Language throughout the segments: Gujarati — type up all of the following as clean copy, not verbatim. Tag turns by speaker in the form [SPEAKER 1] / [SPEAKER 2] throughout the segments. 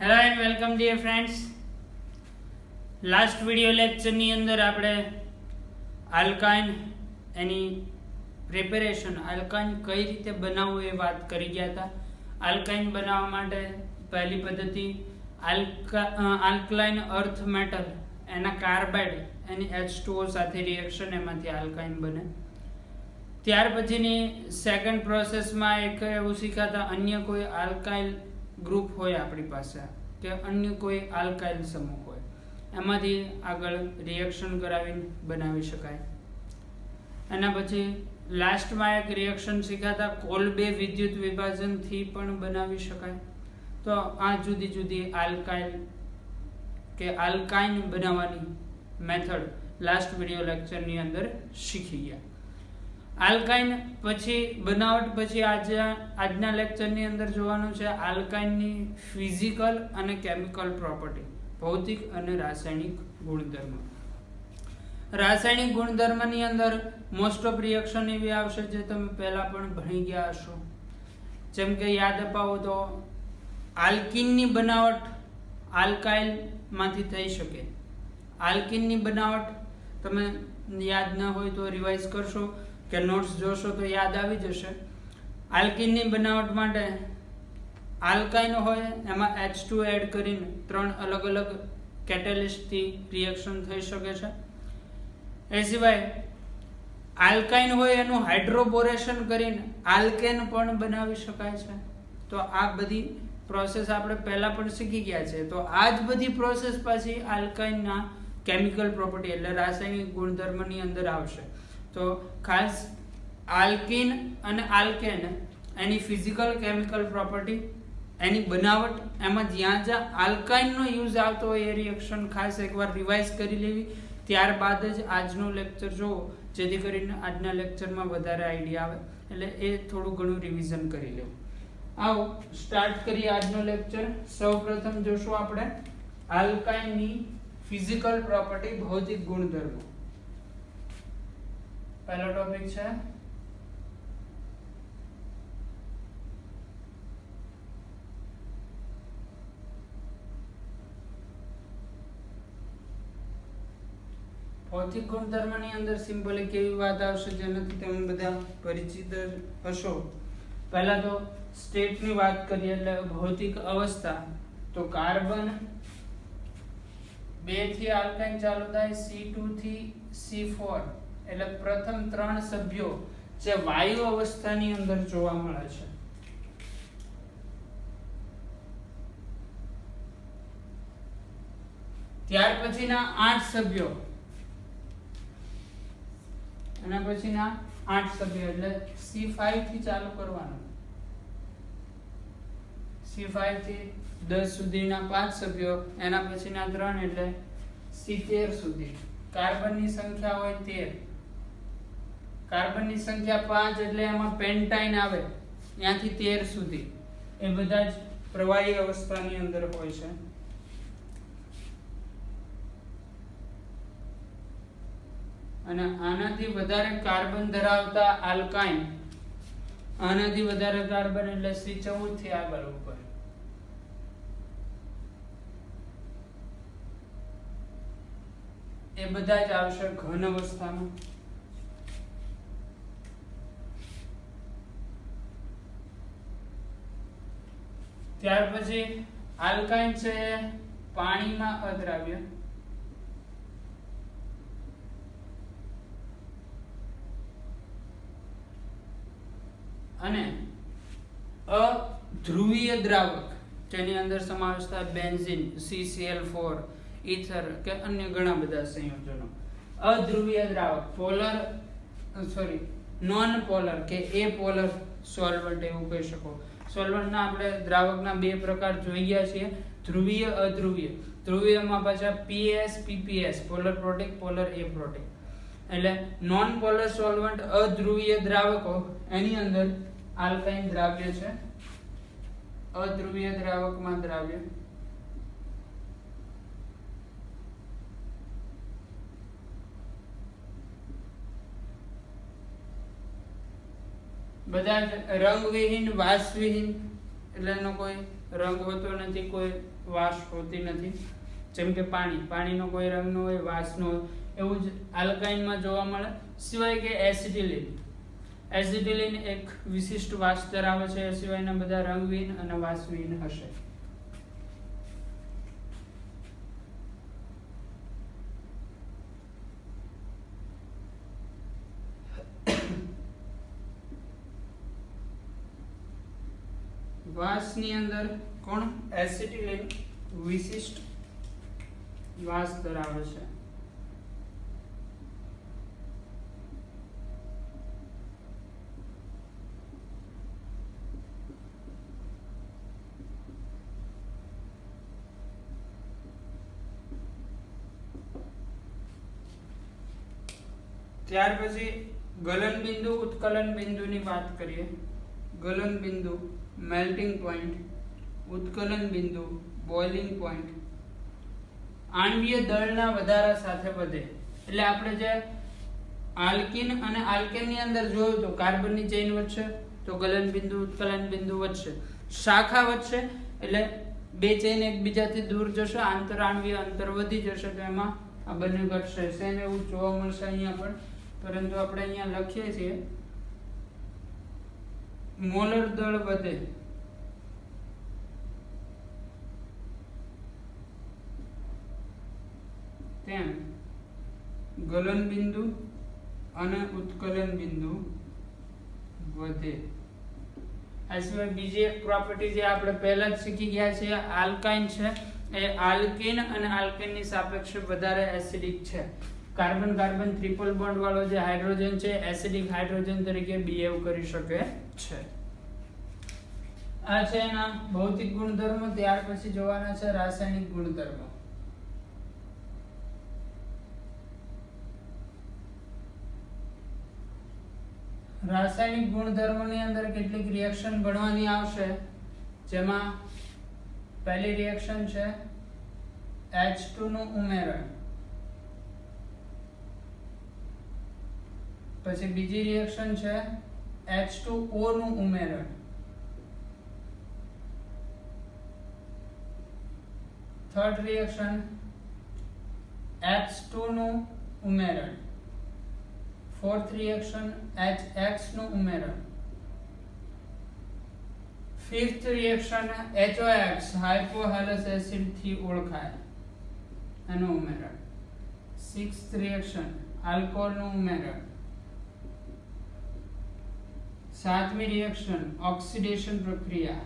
[SPEAKER 1] Hello and welcome dear friends. Last video લેક્ચરની અંદર આપણે આલ્કાઇન એની પ્રિપેરેશન આલ્કાઇન કઈ રીતે બનાવવું એ વાત કરી ગયા હતા. આલ્કાઇન બનાવવા માટે પહેલી પદ્ધતિ આલ્કલાઇન અર્થ મેટલ એના કાર્બાઇડ એની H2O સાથે રિએક્શન એમાંથી આલ્કાઇન બને. ત્યાર પછીની સેકન્ડ પ્રોસેસમાં એક એવું શીખાતા અન્ય કોઈ આલ્કાઇલ ગ્રુપ હોય આપણી પાસે કે અન્ય કોઈ આલ્કાઇલ સમૂહ હોય એમાંથી આગળ રિએક્શન કરાવીને બનાવી શકાય. એના પછી લાસ્ટમાં એક રિએક્શન શીખાતા કોલ્બે વિદ્યુત વિભાજનથી પણ બનાવી શકાય. તો આ જુદી જુદી આલ્કાઇલ કે આલ્કાઇન બનાવવાની મેથડ લાસ્ટ વિડિયો લેક્ચરની અંદર શીખી ગયા. આલ્કાઇન પછી બનાવટ પછી આજના લેક્ચરની અંદર જોવાનું છે આલ્કાઇનની ફિઝિકલ અને કેમિકલ પ્રોપર્ટી, ભૌતિક અને રાસાયણિક ગુણધર્મ. રાસાયણિક ગુણધર્મની અંદર મોસ્ટ ઓફ રિએક્શન એવી આવશે જે તમે પહેલા પણ ભણી ગયા હશો. જેમ કે યાદ અપાવો તો આલ્કીનની બનાવટ આલ્કાઇલ માંથી થઈ શકે. આલ્કીનની બનાવટ તમે યાદ ન હોય તો રિવાઇઝ કરશો કે નોટ્સ જોશો તો યાદ આવી જશે. આલ્કીનની બનાવટ માટે આલ્કાઇન હોય એમાં H2 એડ કરીને 3 અલગ અલગ કેટેલિસ્ટથી રિએક્શન થઈ શકે છે. એ સિવાય આલ્કાઇન હોય એનું હાઇડ્રોબોરેશન કરીને આલ્કેન પણ બનાવી શકાય છે. તો આ બધી પ્રોસેસ આપણે પહેલા પણ શીખી ગયા છે. તો આ જ બધી પ્રોસેસ પછી આલ્કાઇનના કેમિકલ પ્રોપર્ટી એટલે રાસાયણિક ગુણધર્મની અંદર આવશે. તો ખાસ આલ્કીન અને આલ્કેન એની ફિઝિકલ કેમિકલ પ્રોપર્ટી, એની બનાવટ, એમાં જ્યાં જ્યાં આલ્કાઇનનો યુઝ આવતો હોય એ રિએક્શન ખાસ એકવાર રિવાઇઝ કરી લેવી. ત્યારબાદ જ આજનો લેક્ચર જોવો જેથી કરીને આજના લેક્ચરમાં વધારે આઈડિયા આવે. એટલે એ થોડું ઘણું રિવિઝન કરી લેવું. આવો સ્ટાર્ટ કરીએ આજનો લેક્ચર. સૌપ્રથમ જોશું આપણે આલ્કાઇનની ફિઝિકલ પ્રોપર્ટી, ભૌતિક ગુણધર્મો. પહેલો ટોપિક છે ભૌતિક ગુણધર્મની અંદર સિમ્પલી કેવી વાત આવશે જેનાથી તમે બધા પરિચિત હશો. પહેલા તો સ્ટેટની વાત કરીએ એટલે ભૌતિક અવસ્થા. તો કાર્બન 2 થી આલ્કાઇન ચાલુ થાય, C2 થી C4 એટલે પ્રથમ 3 સભ્યો જે વાયુ અવસ્થાની અંદર જોવા મળે છે. ત્યાર પછીના 8 સભ્યો, એના પછીના 8 સભ્યો એટલે C5 થી ચાલુ કરવાનું. C5 થી 10 સુધીના 5 સભ્યો, એના પછીના 3 એટલે C13 સુધી. કાર્બનની સંખ્યા હોય 13, કાર્બનની સંખ્યા 5 એટલે એમાં પેન્ટાઇન આવે, ત્યાંથી 13 સુધી. એ બધા જ પ્રવાહી અવસ્થાની અંદર હોય છે. અને આનાથી વધારે કાર્બન ધરાવતા આલ્કાઇન, આનાથી વધારે કાર્બન એટલે C14 થી આગળ ઉપર. એ બધા જ આવશે ઘન અવસ્થામાં. ત્યાર પછી આલ્કાઇન છે પાણીમાં અદ્રાવ્ય. અને અધ્રુવીય દ્રાવક જેની અંદર સમાવેશ થાય બેન્ઝીન, CCl4, ઈથર કે અન્ય ઘણા બધા સંયોજનો. અધ્રુવીય દ્રાવક નોન પોલર કે એપોલર સોલ્વન્ટ એવું કહી શકો. સોલ્વન્ટના આપણે દ્રાવકના 2 પ્રકાર જોઈ ગયા છીએ, ધ્રુવીય, અધ્રુવીય. ધ્રુવીયમાં પાછા PS, PPS, polar protic, polar એપ્રોટીક. એટલે નોન પોલર સોલ્વન્ટ અધ્રુવીય દ્રાવકો એની અંદર આલ્કાઇન દ્રાવ્ય છે. અધ્રુવીય દ્રાવકમાં દ્રાવ્ય બધા જ રંગવિહીન, વાસવિહીન એટલે એનો કોઈ રંગ હોતો નથી, કોઈ વાસ હોતી નથી. જેમ કે પાણીનો કોઈ રંગ ન હોય, વાસ ન હોય, એવું જ આલ્કાઇનમાં જોવા મળે. સિવાય કે એસિટિલિન એક વિશિષ્ટ વાસ ધરાવે છે, એ સિવાયના બધા રંગહીન અને વાસહીન હશે. વાસની અંદર કોણ? એસિટિલિન વિશિષ્ટ વાસ ધરાવે છે. ત્યાર પછી ગલન બિંદુ, ઉત્કલન બિંદુની વાત કરીએ. ગલન બિંદુ મેલ્ટિંગ પોઈન્ટ, ઉત્કલન બિંદુ બોઇલિંગ પોઈન્ટ. આણ્વીય દળના વધારા સાથે વધે. એટલે આપણે જે આલ્કીન અને આલ્કેનની અંદર જોયું તો કાર્બનની ચેઇન વધશે તો ગલન બિંદુ, ઉત્કલન બિંદુ વધશે. શાખા વધશે એટલે બે ચેઇન એકબીજાથી દૂર જશે, આંતરાણ્વીય અંતર વધી જશે, તો એમાં આ બંને ઘટશે. સેમ એવું જોવા મળશે અહીંયા પણ, પરંતુ આપણે અહીંયા લખીએ છીએ મોલર દળ વધે તેમ ગલન બિંદુ અને ઉત્કલન બિંદુ વધે. આ સિવાય બીજી એક પ્રોપર્ટી જે આપણે પહેલા જ શીખી ગયા છે, આલ્કાઇન છે, એ આલ્કીન અને આલ્કેનની સાપેક્ષે વધારે એસિડિક છે. કાર્બન કાર્બન ટ્રિપલ બોન્ડ વાળો જે હાઇડ્રોજન છે, એસિડિક હાઇડ્રોજન તરીકે બિહેવ કરી શકે છે. આ છે એના ભૌતિક ગુણધર્મો. ત્યાર પછી જોવાના છે રાસાયણિક ગુણધર્મો. રાસાયણિક ગુણધર્મોની અંદર કેટલીક રિએક્શન ભણવાની આવશે, જેમાં પહેલી રિએક્શન છે H2 નું ઉમેરણ. પછી બીજી રિએક્શન છે H2O નું ઉમેરણ. થર્ડ રિએક્શન H2 નું ઉમેરણ. ફોર્થ રિએક્શન HX નું ઉમેરણ. ફિફ્થ રિએક્શન HOX હાઇપોહાલસ એસિડ થી ઓળખાય એનું ઉમેરણ. સિક્સ્થ રિએક્શન આલ્કોહોલ નું ઉમેરણ. સાતમી રિએક્શન ઓક્સિડેશન પ્રક્રિયા.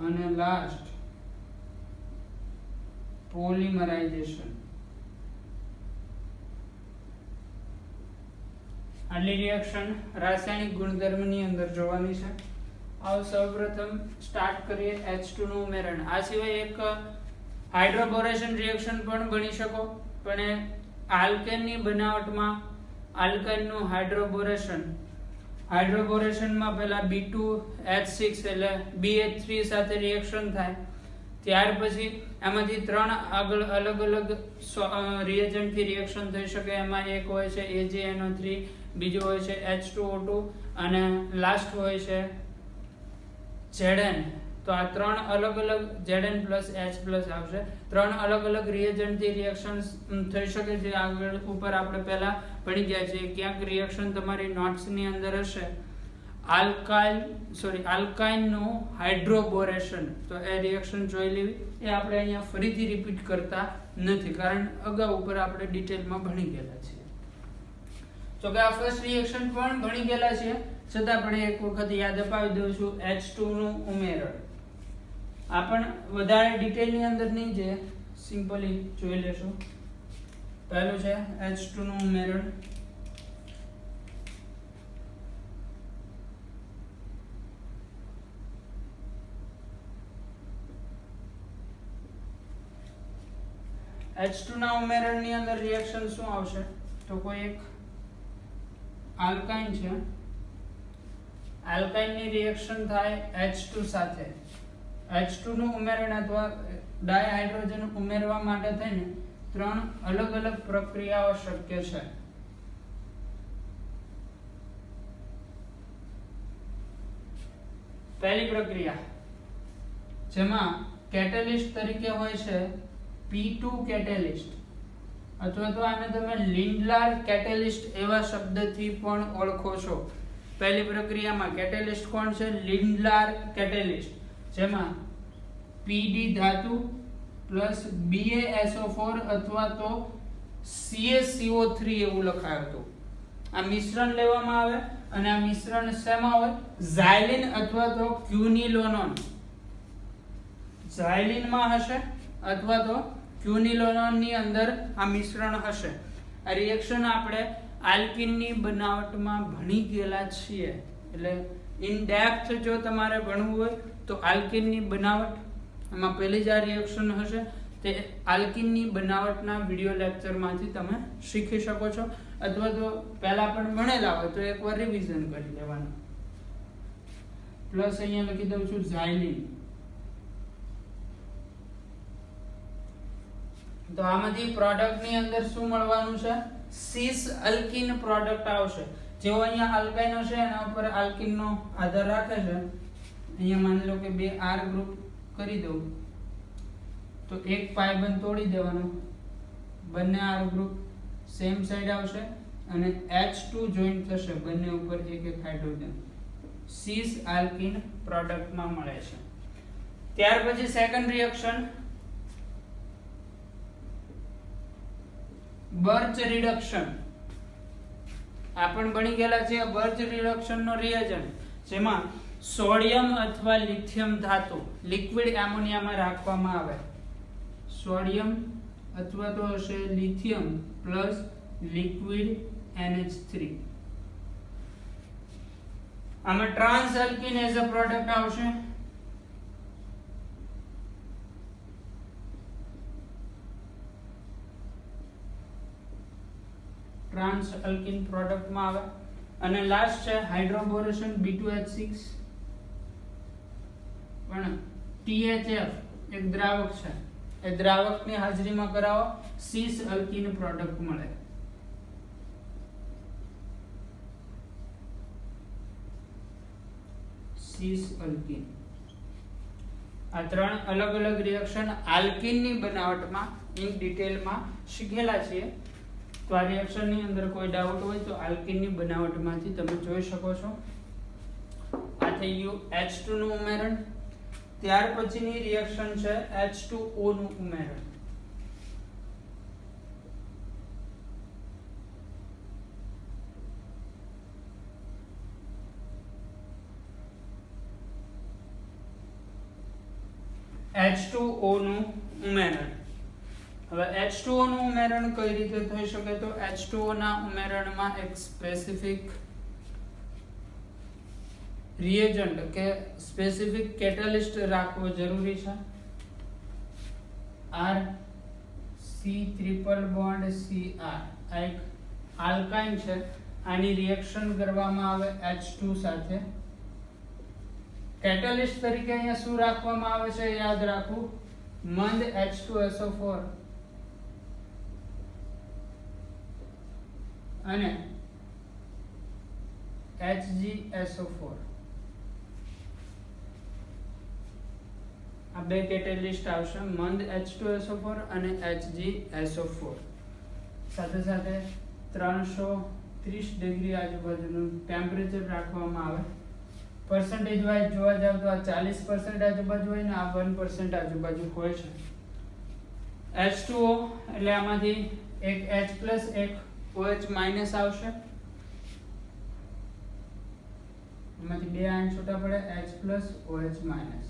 [SPEAKER 1] અને લાસ્ટ પોલિમરાઇઝેશન. આટલી રિએક્શન રાસાયણિક ગુણધર્મની અંદર જોવાની છે. આવ સૌપ્રથમ સ્ટાર્ટ કરીએ H2 નું ઉમેરણ. આ સિવાય એક હાઇડ્રોબોરેશન રિએક્શન પણ ગણી શકો, પણ આલ્કેનની બનાવટમાં આલ્કાઇનનું હાઇડ્રોબોરેશનમાં પહેલા B2H6 એટલે BH3 સાથે રિએક્શન થાય. ત્યાર પછી એમાંથી ત્રણ અલગ અલગ રિએજન્ટથી રિએક્શન થઈ શકે. એમાં એક હોય છે AgNO3, બીજો હોય છે H2O2 અને લાસ્ટ હોય છે Zn. તો આ ત્રણ અલગ અલગ Zn પ્લસ H પ્લસ આવશે. ત્રણ અલગ અલગ રિએજન્ટથી રિએક્શન થઈ શકે છે. આગળ ઉપર આપણે પહેલા ભણી ગયા છીએ. ક્યાંક રિએક્શન તમારી નોટ્સની અંદર હશે આલ્કાઇનનું હાઇડ્રોબોરેશન, તો એ રિએક્શન જોઈ લેવી. એ આપણે અહીંયા ફરીથી રિપીટ કરતા નથી, કારણ અગાઉ ઉપર આપણે ડિટેલમાં ભણી ગયેલા છીએ. તો કે આ ફર્સ્ટ રિએક્શન પણ ભણી ગયેલા છીએ, છતાં પણ એક વખત યાદ અપાવી દઉં છું. H2 નું ઉમેરણ આ પણ વધારે ડિટેલની અંદર નહીં, જે સિમ્પલી જોઈ લેશું. પહેલું છે H2 નું ઉમેરણ. H2 ના ઉમેરણની અંદર રિએક્શન શું આવશે? તો કોઈ એક આલ્કાઇન છે, આલ્કાઇનની રિએક્શન થાય H2 સાથે. H2 નું ઉમેરણ અથવા ડાયહાઇડ્રોજન ઉમેરવા માટે થઈને ત્રણ અલગ અલગ પ્રક્રિયાઓ શક્ય છે. પહેલી પ્રક્રિયા જેમાં કેટેલિસ્ટ તરીકે હોય છે P2 કેટેલિસ્ટ, અથવા તો આને તમે લિન્ડલાર કેટેલિસ્ટ એવા શબ્દથી પણ ઓળખો છો. પહેલી પ્રક્રિયામાં કેટેલિસ્ટ કોણ છે? લિન્ડલાર કેટેલિસ્ટ, જેમાં PD ધાતુ પ્લસ BaSO4 અથવા તો CaCO3 એવું લખાયું હતું. આ મિશ્રણ લેવામાં આવે અને આ મિશ્રણ શેમાં હોય? ઝાયલિન અથવા તો ક્યુનિલોનોન. ઝાયલિનમાં હશે અથવા તો ક્યુનિલોનોન ની અંદર આ મિશ્રણ હશે. આ રિએક્શન આપણે આલ્કીનની બનાવટમાં ભણી ગયેલા છીએ, એટલે ઇન ડેપ્થ જો તમારે ભણવું હોય તો આલ્કીનની બનાવટ એમાં પહેલી જ આ રિએક્શન હશે, તે આલ્કીનની બનાવટના વિડિયો લેક્ચરમાંથી તમે શીખી શકો છો, અથવા તો પહેલા પણ ભણેલા હોય તો એકવાર રિવિઝન કરી લેવાનું. પ્લસ અહીંયા લખી દઉં છું ઝાયલિન. તો આમાંથી પ્રોડક્ટ ની અંદર શું મળવાનું છે? સિસ અલ્કીન પ્રોડક્ટ આવશે. જેવો અહીંયા આલ્કાઇન હશે એના ઉપર આલ્કીન નો આધાર રાખે છે. અહીંયા માની લો કે બે R ગ્રુપ કરી દઉં તો એક પાઈ બંધ તોડી દેવાનું, બંને R ગ્રુપ સેમ સાઈડ આવશે અને H2 જોઈન્ટ થશે બંને ઉપર એક એક હાઇડ્રોજન. સિસ આલ્કીન પ્રોડક્ટમાં મળે છે. ત્યાર પછી સેકન્ડ રિએક્શન બર્ચ રિડક્શન. આ પણ ભણી ગયેલા છે. બર્ચ રિડક્શન નો રિએજન્ટ જેમાં સોડિયમ અથવા લિથિયમ ધાતુ લિક્વિડ એમોનિયામાં રાખવામાં આવે. સોડિયમ અથવા તો હશે લિથિયમ પ્લસ લિક્વિડ NH3. આમાં trans alkene as a product આવશે. ટ્રાન્સ આલ્કીન પ્રોડક્ટમાં આવે. અને લાસ્ટ છે હાઇડ્રોબોરેશન B2H6 પણ THF એક દ્રાવક છે, એ દ્રાવકની હાજરીમાં કરાવો, સિસ આલ્કીન પ્રોડક્ટ મળે. સિસ આલ્કીન. આ ત્રણ અલગ અલગ રિએક્શન આલ્કીનની બનાવટમાં ઇન ડિટેલમાં શીખેલા છીએ. તો આ રિએક્શન ની અંદર કોઈ ડાઉટ હોય તો આલ્કીનની બનાવટમાંથી તમે જોઈ શકો છો. આ થઈ ગયું H2 નું ઉમેરણ. ત્યાર પછીની રિએક્શન છે H2O નું ઉમેરણ. H2O નું ઉમેરણ. હવે H2O નું ઉમેરણ કઈ રીતે થઈ શકે? તો H2O ના ઉમેરણમાં એક સ્પેસિફિક રિએજન્ટ કે સ્પેસિફિક કેટાલિસ્ટ રાખવો જરૂરી છે. R C triple bond Cr આ એક આલ્કાઇન છે. આની રિએક્શન કરવામાં આવે H2 સાથે. કેટાલિસ્ટ તરીકે અહીંયા શું રાખવામાં આવે છે યાદ રાખવું, મંદ H2SO4 અને HgSO4. આ બે કેટેલિસ્ટ આવશે, મંદ H2SO4 અને HgSO4. સાથે સાથે 330 ડિગ્રી આજુબાજુનું ટેમ્પરેચર રાખવામાં આવે. પરસેન્ટેજ વાઇઝ જોવા જાવ તો આ 40% આજુબાજુ હોય ને આ 1% આજુબાજુ હોય છે. H2O એટલે આમાંથી એક H પ્લસ એક OH માઇનસ આવશે. આમાંથી બે આયન છૂટા પડે H પ્લસ OH માઇનસ.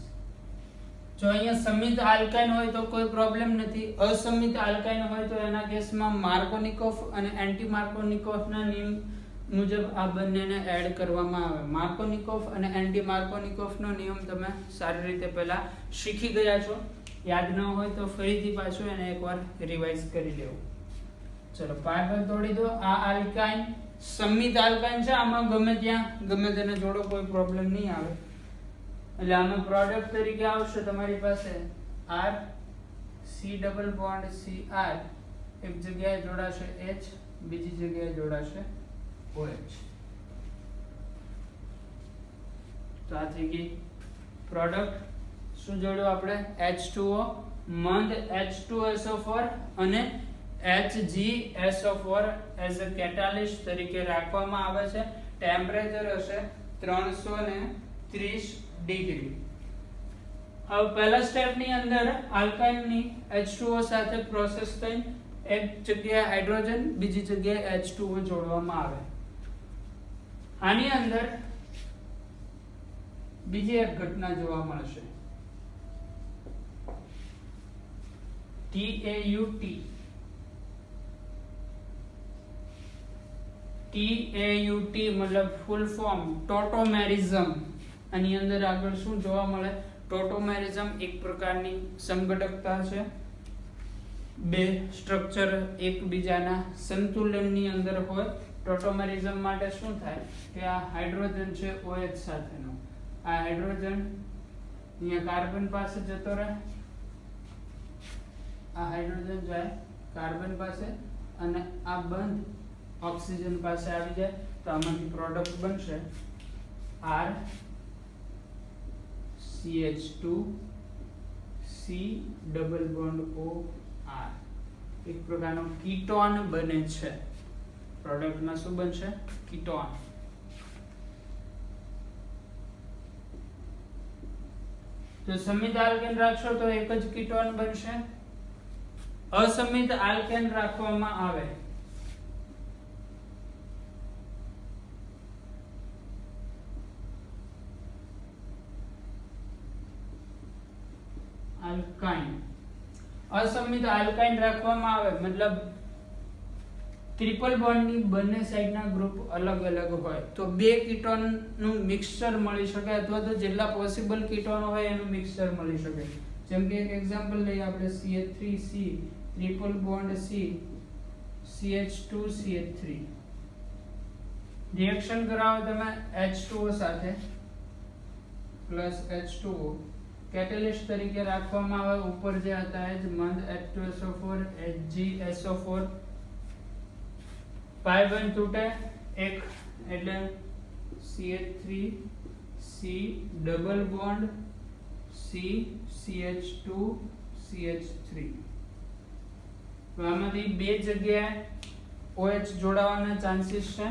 [SPEAKER 1] જો અહીંયા સમિત આલ્કાઇન હોય તો કોઈ પ્રોબ્લેમ નથી. અસમિત આલ્કાઇન હોય તો એના કેસમાં માર્કોનિકોફ અને એન્ટી માર્કોનિકોફના નિયમ મુજબ આ બંનેને એડ કરવામાં આવે. માર્કોનિકોફ અને એન્ટી માર્કોનિકોફનો નિયમ તમે સારી રીતે પહેલા શીખી ગયા છો. યાદ ન હોય તો ફરીથી પાછું એને એકવાર રિવાઇઝ કરી લેવું. ચલો પાઇપ તોડી દો. આ આલ્કાઇન સમિત આલ્કાઇન છે. આમાં ગમે ત્યાં ગમે તેને જોડો કોઈ પ્રોબ્લેમ નહીં આવે. એટલે આમાં પ્રોડક્ટ તરીકે આવશે તમારી પાસે R C double bond Cr એક જગ્યાએ જોડાશે H, બીજી જગ્યાએ જોડાશે OH. તો આ થઈ ગઈ પ્રોડક્ટ શું જોડ્યું આપણે H2O મંદ H2SO4 અને HgSO4 એઝ અ કેટાલિસ્ટ તરીકે રાખવામાં આવે છે. ટેમ્પરેચર હશે 330 ડિગ્રી. હવે પહેલા સ્ટેપની અંદર આલ્કાઇનની H2O સાથે પ્રોસેસ થઈ એક જગ્યાએ હાઇડ્રોજન બીજી જગ્યાએ H2O જોડવામાં આવે. આની અંદર બીજી એક ઘટના જોવા મળશે TAUT. TAUT મતલબ ફૂલ ફોર્મ ટોટોમેરિઝમ. આની અંદર આગળ શું જોવા મળે? ટોટોમેરિઝમ એક પ્રકારની સંગઠકતા છે. બે સ્ટ્રક્ચર એકબીજાના સંતુલનની અંદર હોય. ટોટોમેરિઝમ માટે શું થાય કે આ હાઇડ્રોજન છે OH સાથેનો, આ હાઇડ્રોજન અહીંયા કાર્બન પાસે જતો રહે, આ હાઇડ્રોજન જાય કાર્બન પાસે અને આ બંધ ઓક્સિજન પાસે આવી જાય તો આમાંથી પ્રોડક્ટ બનશે R CH2 C double bond O R. એક પ્રકારનો કીટોન બને છે. પ્રોડક્ટમાં શું બનશે? કીટોન. તો સમિત આલ્કેન રાખશો તો એક જ કીટોન બનશે. અસમિત આલ્કેન રાખવામાં આવે આલ્કાઇન. અસમિત આલ્કાઇન રાખવામાં આવે મતલબ ટ્રિપલ બોન્ડની બંને સાઈડના ગ્રુપ અલગ અલગ હોય તો બે કીટોનનું મિક્સચર મળી શકે અથવા તો જેટલા પોસિબલ કીટોન હોય એનું મિક્સચર મળી શકે. જેમ કે એક એક્ઝામ્પલ લઈએ આપણે CH3C triple bond C CH2CH3 reaction કરાવો તમે H2O સાથે પ્લસ H2O કેટેલિસ્ટ તરીકે રાખવામાં આવે. ઉપર જે હતા એ જ મંદ H2SO4 HgSO4 પાઈ બંધ તૂટે એક એટલે CH3C double bond C CH2 CH3. આમાંથી બે જગ્યાએ OH જોડાવાના ચાન્સીસ છે.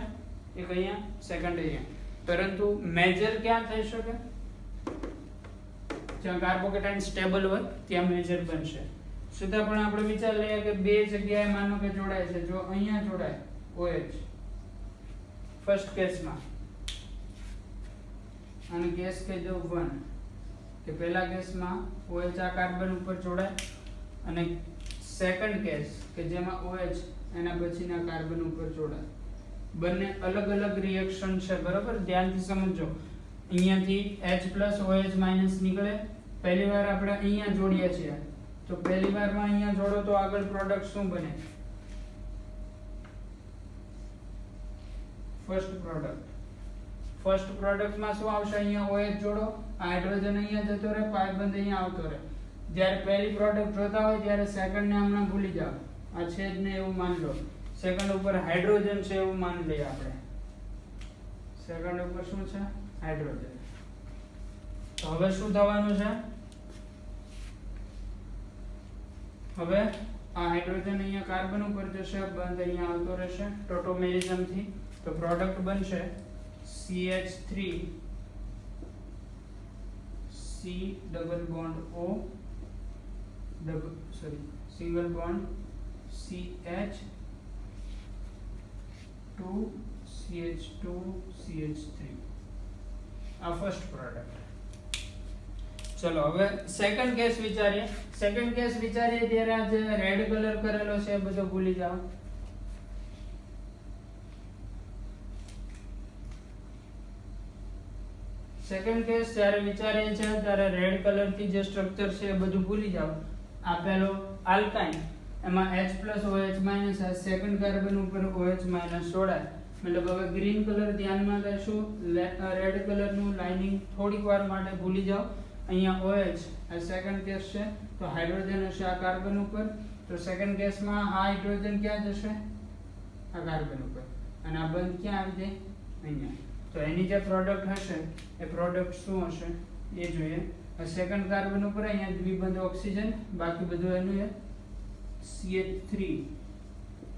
[SPEAKER 1] એક અહીંયા સેકન્ડ અહીંયા. પરંતુ મેજર ક્યાં થઈ શકે? જ્યાં કાર્બોકેટાઇન સ્ટેબલ હોય ત્યાં મેજર બનશે. સીધા પણ આપણે વિચાર લઈએ કે બે જગ્યાએ માનો કે જોડાય છે. જો અહીંયા જોડાય OH ફર્સ્ટ કેસમાં અને કેસ કહી દો 1 કે પહેલા કેસમાં OH આ કાર્બન ઉપર જોડાય અને સેકન્ડ કેસ કે જેમાં OH એના પછીના કાર્બન ઉપર જોડાય. બંને અલગ અલગ રિએક્શન છે બરાબર. ધ્યાનથી સમજો. અહીંયાથી H+OH- નીકળે. પહેલી વાર આપણે અહીંયા જોડીએ છીએ તો પહેલી વારમાં અહીંયા જોડો તો આગળ પ્રોડક્ટ શું બને? ફર્સ્ટ પ્રોડક્ટમાં શું આવશે? અહીંયા OH જોડો, હાઇડ્રોજન અહીંયા જતો રહે, પાઈ બંધ અહીંયા આવતો રહે. જ્યારે પહેલી પ્રોડક્ટ જોતા હોય ત્યારે સેકન્ડ ને હમણાં ભૂલી જાઓ. આ છે જ ને એવું માની લો. સેકન્ડ ઉપર હાઇડ્રોજન છે એવું માની લઈએ આપણે. સેકન્ડ ઉપર શું છે? હાઇડ્રોજન. તો હવે શું થવાનું છે? હવે આ હાઇડ્રોજન અહીંયા કાર્બન ઉપર જશે, બંધ અહીંયા આવતો રહેશે ટોટોમેરિઝમ થી. તો પ્રોડક્ટ બનશે CH3 C double bond O single bond CH 2 CH2 CH3. આ ફર્સ્ટ પ્રોડક્ટ. ચલો હવે સેકન્ડ કેસ વિચારીએ. ત્યારે આ જે રેડ કલર કરેલો છે એ બધો ભૂલી જાઓ. સેકન્ડ કેસ જ્યારે વિચારીએ છીએ ત્યારે રેડ કલર થી જે સ્ટ્રક્ચર છે એ બધું ભૂલી જાઓ. આપેલો આલ્કાઇન એમાં H+OH- આ સેકન્ડ કાર્બન ઉપર OH- જોડાય. મતલબ હવે ગ્રીન કલર ધ્યાનમાં લેશું. રેડ કલરનું લાઇનિંગ થોડીક વાર માટે ભૂલી જાઓ. અહીંયા OH આ સેકન્ડ કેસ છે તો હાઇડ્રોજન હશે આ કાર્બન ઉપર. તો સેકન્ડ કેસમાં આ હાઇડ્રોજન ક્યાં જશે? આ કાર્બન ઉપર. અને આ બંધ ક્યાં આવી જાય? અહીંયા. તો એની જે પ્રોડક્ટ હશે એ પ્રોડક્ટ શું હશે? એ જોઈએ. સેકન્ડ કાર્બન ઉપર અહીંયા દ્વિબંધ ઓક્સિજન, બાકી બધું એનું છે CH3,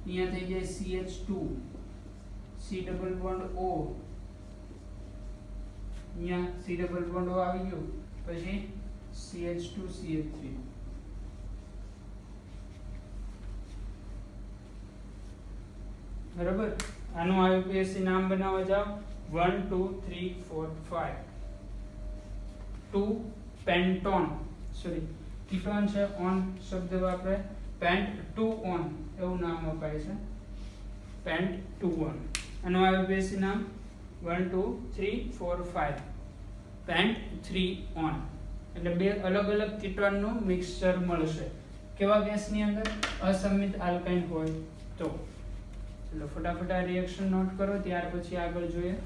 [SPEAKER 1] અહીંયા થઈ જાય CH2, C double bond O, અહીંયા C ડબલ બોન્ડ O આવી ગયું, પછી CH2 CH3. બરાબર. આનું IUPAC નામ બનાવવા જાઓ 1 2 3 4 5. 2 પેન્ટોન, સોરી કીટોન છે, ઓન શબ્દ વાપરે, પેન્ટ 2 ઓન એવું નામ અપાય છે, પેન્ટ 2 ઓન. આનું IUPAC નામ 1 2 3 4 5 પેન્ટ 3 ઓન. એટલે બે અલગ અલગ કીટોનનું મિક્સચર મળશે. કેવા ગેસની અંદર? અસમિત આલ્કાઇન હોય તો. ચલો ફટાફટ આ રિએક્શન નોટ કરો, ત્યાર પછી આગળ જોઈએ.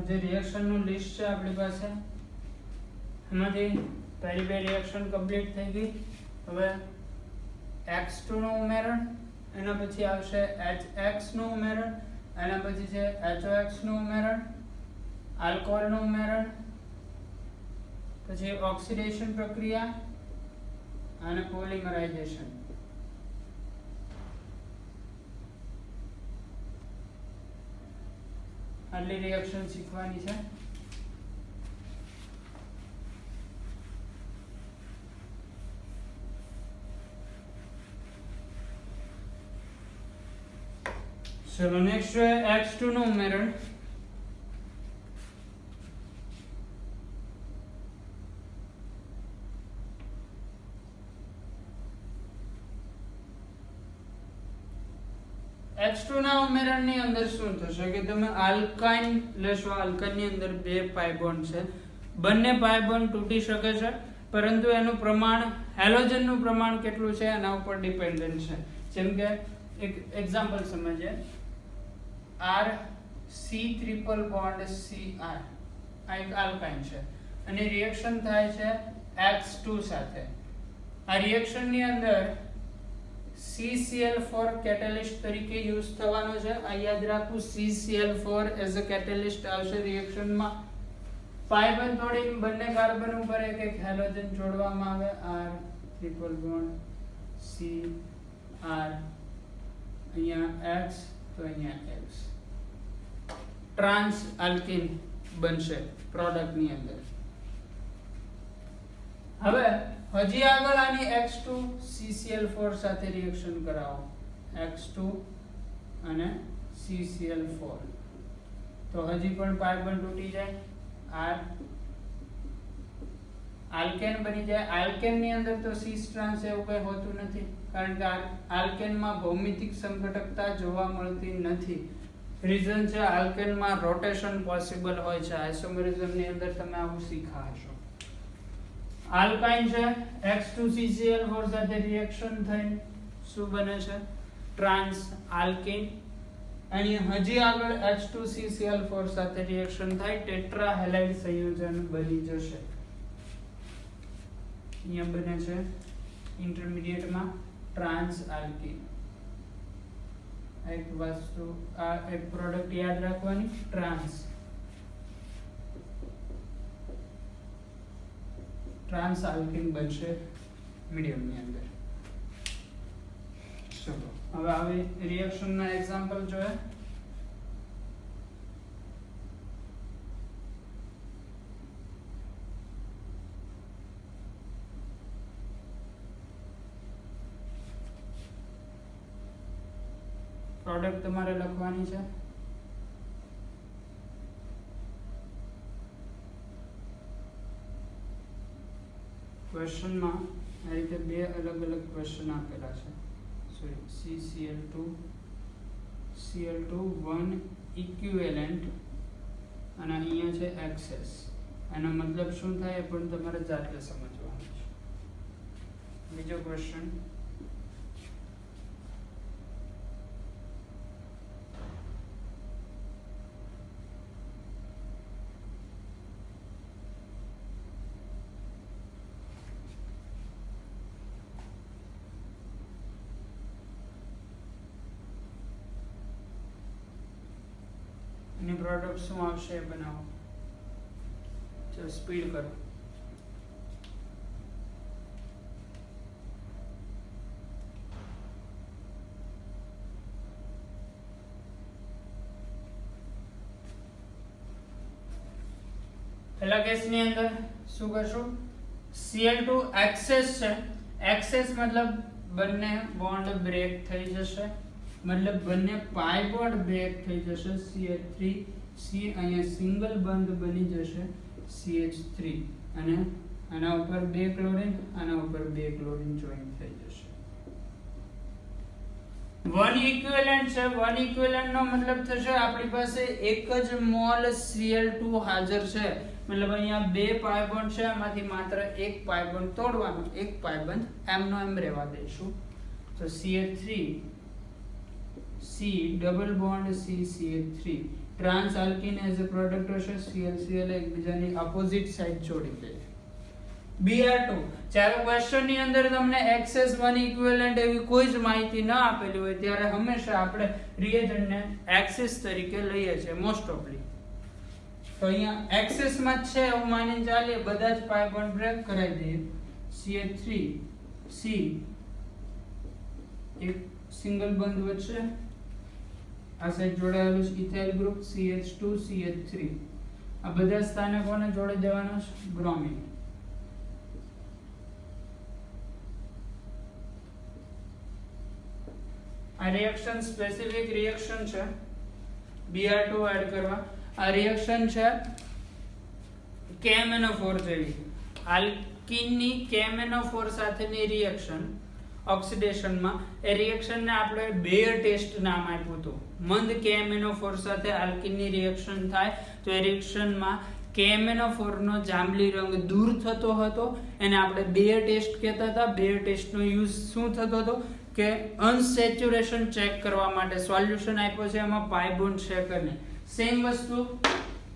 [SPEAKER 1] જે રિએક્શન નું લિસ્ટ છે આપણી પાસે, એમાંથી પહેલી બે રિએક્શન કમ્પ્લીટ થઈ ગઈ. હવે X2 નું ઉમેરણ, એના પછી આવશે HX નું ઉમેરણ, એના પછી છે HOX નું ઉમેરણ, આલ્કોહોલ નું ઉમેરણ, પછી ઓક્સિડેશન પ્રક્રિયા અને પોલિમરાઇઝેશન. આટલી રિએક્શન શીખવાની છે. ચલો નેક્સ્ટ X2 નું ઉમેરણ. X2 ના ઉમેરણની અંદર શું થશે કે તમે આલ્કાઇન લેશો. આલ્કાઇન ની અંદર બે પાઈ બોન્ડ છે, બંને પાઈ બોન્ડ તૂટી શકે છે, પરંતુ એનું પ્રમાણ, હેલોજન નું પ્રમાણ કેટલું છે એના ઉપર ડિપેન્ડન્ટ છે. જેમ કે એક એક્ઝામ્પલ સમજીએ. R C triple bond Cr આ એક આલ્કાઇન છે અને રિએક્શન થાય છે X2 સાથે. આ રિએક્શન ની અંદર CCl4 કેટેલિસ્ટ તરીકે યુઝ થવાનો છે. આ યાદ રાખવું, CCl4 એઝ અ કેટેલિસ્ટ આવશે રિએક્શનમાં. પાઈ બંધ તોડીને બંને કાર્બન ઉપર એક એક હેલોજન જોડવામાં આવે. R triple bond C R, અહીંયા X તો અહીંયા X. ટ્રાન્સ આલ્કીન બનશે પ્રોડક્ટ ની અંદર. હવે હજી આગળ આની X2 CCl4 સાથે રિએક્શન કરાવો. X2 અને CCl4 તો હજી પણ પાઈ બંધ તૂટી જાય. R આલ્કેન બની જાય. આલ્કેન ની અંદર તો સિસ ટ્રાન્સ એવું કઈ હોતું નથી, કારણ કે આલ્કેન માં ભૌમિતિક સંઘટકતા જોવા મળતી નથી. રીઝન છે આલ્કેન માં રોટેશન પોસિબલ હોય છે. આઇસોમેરિઝમ ની અંદર તમે આવું શીખા હશો. આલ્કાઇન છે, X2CCl4 સાથે રિએક્શન થઈ શું બને છે? Trans alkene. અને હજી આગળ H2CCl4 સાથે રિએક્શન થાય ટેટ્રા હેલાઇડ સંયોજન બની જશે. અહીંયા બને છે ઇન્ટરમીડિયેટ માં ટ્રાન્સ આલ્કીન. એક વસ્તુ, આ એક પ્રોડક્ટ યાદ રાખવાની, ટ્રાન્સ. ટ્રાન્સ આલ્કીન બનશે મીડિયમની અંદર. ચલો હવે આવી રિએક્શનના એક્ઝામ્પલ જોઈએ. પ્રોડક્ટ તમારે લખવાની છે. ક્વેશ્ચનમાં આ રીતે બે અલગ અલગ ક્વેશ્ચન આપેલા છે. સોરી, Cl2 1 ઇક્વિવેલન્ટ અને અહીંયા છે એક્સેસ. એનો મતલબ શું થાય એ પણ તમારે જાતે સમજવાનું છે. બીજો ક્વેશ્ચન, એની પ્રોડક્ટ શું આવશે એ બનાવો. ચલો સ્પીડ કરો. પહેલા કેસની અંદર શું કરશું? Cl2 એક્સેસ છે. એક્સેસ મતલબ બંને બોન્ડ બ્રેક થઈ જશે, મતલબ બંને પાઈ બોન્ડ બ્રેક થઈ જશે. CH3 C અહીંયા સિંગલ બંધ બની જશે CH3 અને આના ઉપર બે ક્લોરીન, આના ઉપર બે ક્લોરીન જોઈન થઈ જશે. વન ઇક્વિવેલન્ટ છે. વન ઇક્વિવેલન્ટ નો મતલબ થશે આપણી પાસે એક જ મોલ Cl2 હાજર છે, મતલબ અહીંયા બે પાઈ બોન્ડ છે, આમાંથી માત્ર એક પાઈ બોન્ડ તોડવાનો, એક પાઈ બોન્ડ એમ નો એમ રહેવા દઈશું. તો CH3 C double bond C CH3 trans alkene as a product હશે. ClCl એકબીજાની ઓપોઝિટ સાઇડ જોડી દે. Br2 જ્યારે ક્વેશ્ચન ની અંદર તમને એક્સેસ વન ઇક્વિવેલન્ટ એવી કોઈ જ માહિતી ન આપેલી હોય ત્યારે હંમેશા આપણે રિએજન્ટ ને એક્સેસ તરીકે લઈએ છીએ મોસ્ટ ઓફલી. તો અહીંયા એક્સેસ માં છે એવું માનીને ચાલીએ, બધા જ પાઈ બોન્ડ બ્રેક કરાવી દઈએ. CH3 C એક સિંગલ બંધ વચ્ચે આ સાઈડ જોડાયેલું છે ઇથાઇલ ગ્રુપ CH2 CH3. આ બધા સ્થાને કોને જોડી દેવાના છે? બ્રોમિન. આ રિએક્શન સ્પેસિફિક રિએક્શન છે. Br2 એડ કરવા આ રિએક્શન છે KMnO4 જેવી. આલ્કીનની KMnO4 સાથેની રિએક્શન ઓક્સિડેશનમાં એ રિએક્શન ને આપણે બેયર ટેસ્ટ નામ આપ્યું હતું. મંદ KMnO4 સાથે આલ્કીનની રિએક્શન થાય તો એ રિએક્શનમાં KMnO4 નો જાંબલી રંગ દૂર થતો હતો, એને આપણે બેયર ટેસ્ટ કહેતા હતા. બેયર ટેસ્ટનો યુઝ શું થતો હતો કે અનસેચ્યુરેશન ચેક કરવા માટે સોલ્યુશન આપ્યો છે, એમાં પાઈ બોન્ડ છે કે નહીં. સેમ વસ્તુ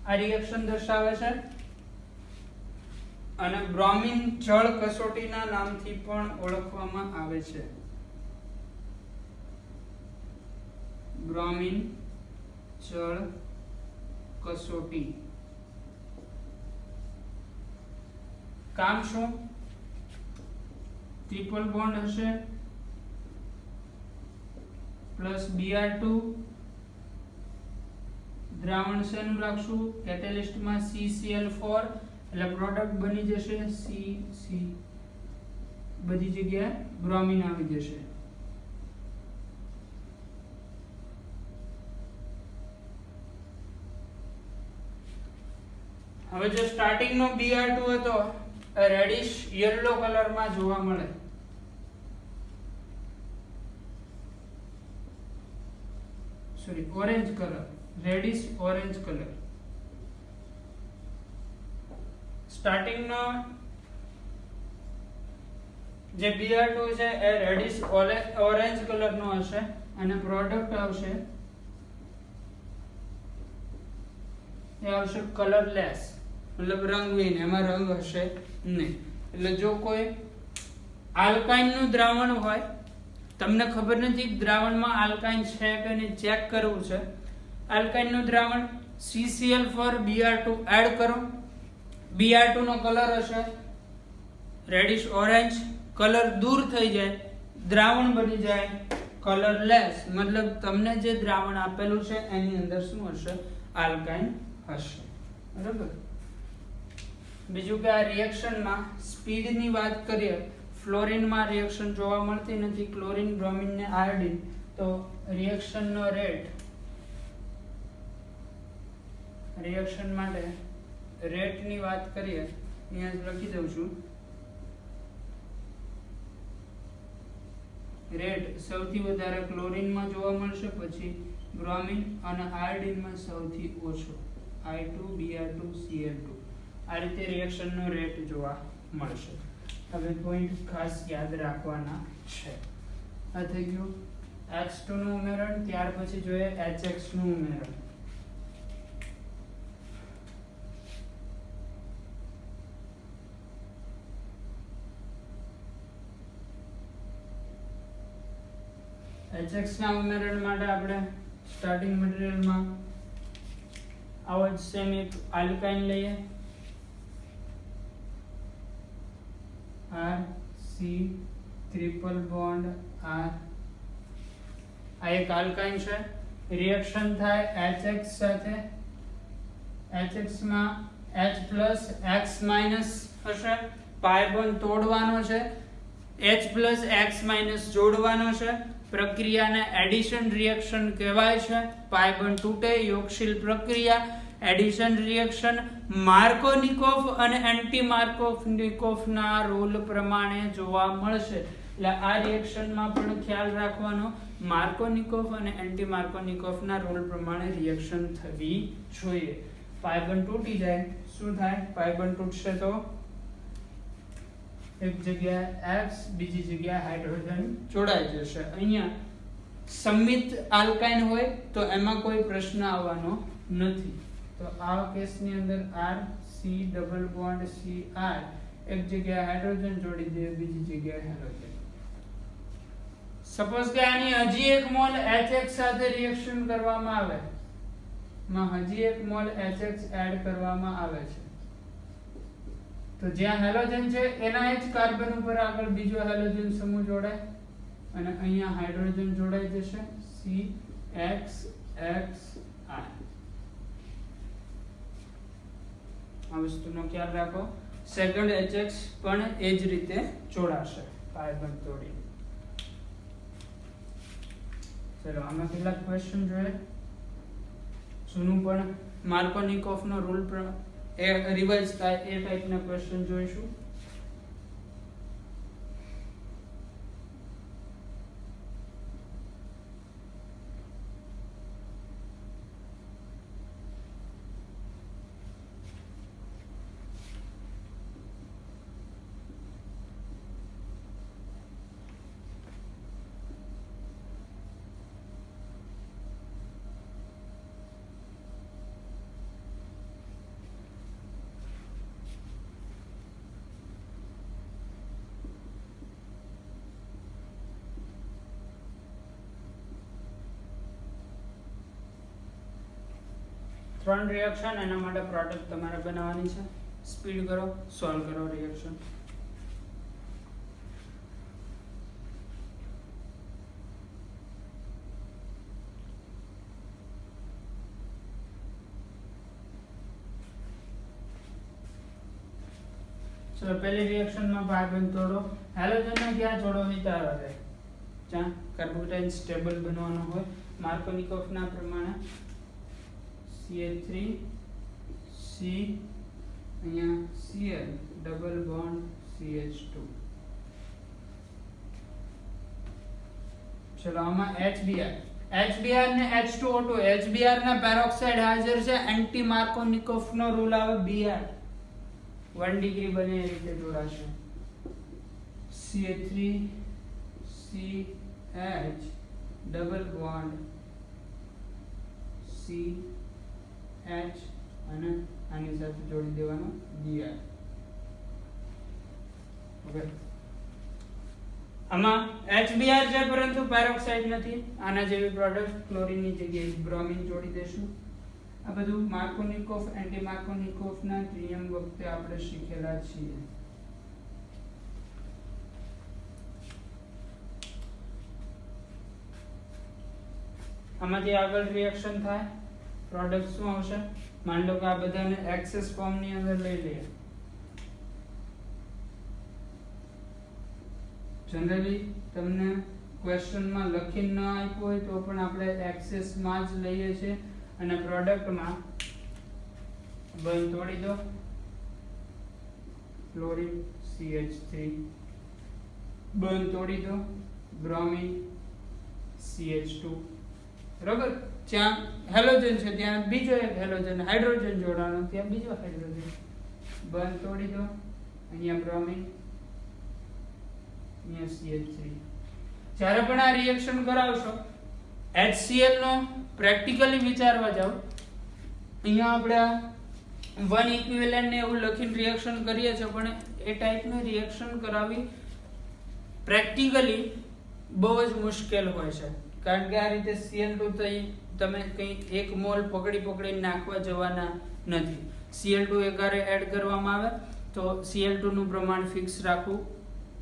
[SPEAKER 1] આ રિએક્શન દર્શાવે છે. અને બ્રોમિન જળ કસોટીના નામથી પણ ઓળખવામાં આવે છે. બ્રોમિન જળ કસોટી. કામ શું? ટ્રિપલ બોન્ડ હશે પ્લસ Br2 દ્રાવણ શેનું રાખશું? કેટેલિસ્ટમાં CCl4 એટલે પ્રોડક્ટ બની જશે CC, બધી જગ્યાએ બ્રોમિન આવી જશે. હવે જો સ્ટાર્ટિંગ નો Br2 હતો રેડિશ યલો કલરમાં જોવા મળે. Sorry, orange colour, reddish orange colour. Starting નો જે Br2 છે એ રેડિશ ઓરેન્જ કલર નો હશે અને પ્રોડક્ટ આવશે એ આવશે કલરલેસ, મતલબ રંગહીન, એમાં રંગ હશે નહીં. એટલે જો કોઈ આલ્કાઇન નું દ્રાવણ હોય, તમને ખબર નથી દ્રાવણમાં આલ્કાઇન છે કે નહીં, ચેક કરવું છે. આલ્કાઇન નું દ્રાવણ CCl4 Br2 એડ કરો. Br2 નો કલર હશે રેડિશ ઓરેન્જ, કલર દૂર થઈ જાય, દ્રાવણ બની જાય કલરલેસ, મતલબ તમને જે દ્રાવણ આપેલું છે એની અંદર શું હશે? આલ્કાઇન હશે. બરાબર. બીજું કે આ રિએક્શનમાં સ્પીડની વાત કરીએ, ફ્લોરિનમાં રિએક્શન જોવા મળતી નથી, ક્લોરીન, બ્રોમિન ને આયોડિન, તો રિએક્શનનો રેટ, રિએક્શન માટે રેટની વાત કરીએ, અહીંયા લખી દઉં છું. રેટ સૌથી વધારે ક્લોરીનમાં જોવા મળશે, પછી બ્રોમિન અને આયોડિનમાં સૌથી ઓછો, I2Br2Cl2. આ રીતે રિએક્શનનો રેટ જોવા મળશે. હવે પોઈન્ટ ખાસ યાદ રાખવાના છે. આ થઈ ગયું H2 નું ઉમેરણ. ત્યાર પછી જોઈએ HX નું ઉમેરણ. HX ના ઉમેરણ માટે આપણે સ્ટાર્ટિંગ મટીરીયલમાં આવો જ સેમ એક આલ્કાઇન લઈએ, R C triple bond R. આ એક આલ્કાઇન છે. રિએક્શન થાય HX સાથે. HX માં H+ X- હશે, પાઈ બોન્ડ તોડવાનો છે, H+X- જોડવાનો છે. પ્રક્રિયાને એડિશન રિએક્શન કહેવાય છે. પાઈ બોન્ડ તૂટે, યોગશીલ પ્રક્રિયા, એડિશન રિએક્શન. માર્કોનિકોફ અને એન્ટી માર્કોનિકોફના રોલ પ્રમાણે જોવા મળશે. એટલે આ રિએક્શનમાં પણ ખ્યાલ રાખવાનો, માર્કોનિકોફ અને એન્ટી માર્કોનિકોફના રોલ પ્રમાણે રિએક્શન થવી જોઈએ. પાઈ બોન્ડ તૂટી જાય, શું થાય? પાઈ બોન્ડ તૂટશે તો એક જગ્યાએ X, બીજી જગ્યાએ હાઇડ્રોજન જોડાઈ જશે. અહીંયા સમિત આલ્કાઇન હોય તો એમાં કોઈ પ્રશ્ન આવવાનો નથી. તો આ કેસની અંદર R C double bond Cr, એક જગ્યાએ હાઇડ્રોજન જોડી દે, બીજી જગ્યાએ હાઇડ્રોજન. સપોઝ કે આની હજી એક મોલ HX સાથે રિએક્શન કરવામાં આવે, હજી એક મોલ HX એડ કરવામાં આવે છે, તો જ્યાં હેલોજન છે એના જ કાર્બન ઉપર આગળ બીજો હેલોજન સમૂહ જોડાય અને અહીંયા હાઇડ્રોજન જોડાઈ જશે, CXXI. આ વસ્તુનો ખ્યાલ રાખો. સેકન્ડ HX પણ એ જ રીતે જોડાશે કાર્બન તોડી. ચલો આમાં કેટલાક ક્વેશ્ચન જોઈએ. જૂનું પણ માર્કોનિકોફનો રૂલ એ રિવાઇઝ થાય એ ટાઈપના ક્વેશ્ચન જોઈશું. ત્રણ રિએક્શન, એના માટે પ્રોડક્ટ તમારે બનાવવાની છે. સ્પીડ કરો, સોલ્વ કરો રિએક્શન. ચલો પહેલી રિએક્શનમાં કાર્બન તોડો. હેલોજનને ક્યાં જોડો વિચારો છે, જ્યાં કાર્બોકેટાઇન સ્ટેબલ બનવાનો હોય. માર્કોનિકોફના પ્રમાણે CH3 C, અહીંયા Cl ડબલ બોન્ડ CH2. ચલો આમાં HBr ને H2O2. HBr ના પેરોક્સાઇડ હાજર છે, એન્ટી માર્કોનિકોફનો રૂલ આવે Br, 1 ડિગ્રી બને એ રીતે જોડાશે. CH3 CH double bond CH અને આની સાથે જોડી દેવાનો Br. ઓકે, આમાં HBr છે પરંતુ પેરોક્સાઇડ નથી. આના જેવી પ્રોડક્ટ ક્લોરીનની જગ્યાએ બ્રોમિન જોડી દેશું. આ બધું માર્કોનિકોફ એન્ટી માર્કોનિકોફના નિયમ વખતે આપણે શીખેલા છીએ. આમાંથી આગળ રિએક્શન થાય, પ્રોડક્ટ શું આવશે? માની લો કે આ બધાને એક્સેસ ફોર્મ ની અંદર લઈ લઈએ. જનરલી તમને ક્વેશ્ચનમાં લખીને ન આપ્યું હોય તો પણ આપણે એક્સેસ માં જ લઈએ છીએ અને પ્રોડક્ટમાં બંધ તોડી દો, ક્લોરીન CH3, બંધ તોડી દો, બ્રોમિન CH2. બરાબર? જ્યાં હેલોજન છે ત્યાં બીજો એક હેલોજન, હાઇડ્રોજન જોડાણો ત્યાં બીજો હાઇડ્રોજન, બંધ તોડી દો, અહીંયા બ્રોમિન, અહીંયા CH3. જ્યારે પણ આ રિએક્શન કરાવશો, HCl નો પ્રેક્ટિકલી વિચારવા જાવ, અહીંયા આપણે વન ઇક્વિવેલન્ટ ને એવું લખીને રિએક્શન કરીએ છીએ, પણ એ ટાઈપનું રિએક્શન કરાવી પ્રેક્ટિકલી બહુ જ મુશ્કેલ હોય છે. કારણ કે આ રીતે Cl2 તમે કંઈ એક મોલ પકડીને નાખવા જવાના નથી. Cl2 એકારે એડ કરવામાં આવે તો Cl2 નું પ્રમાણ ફિક્સ રાખવું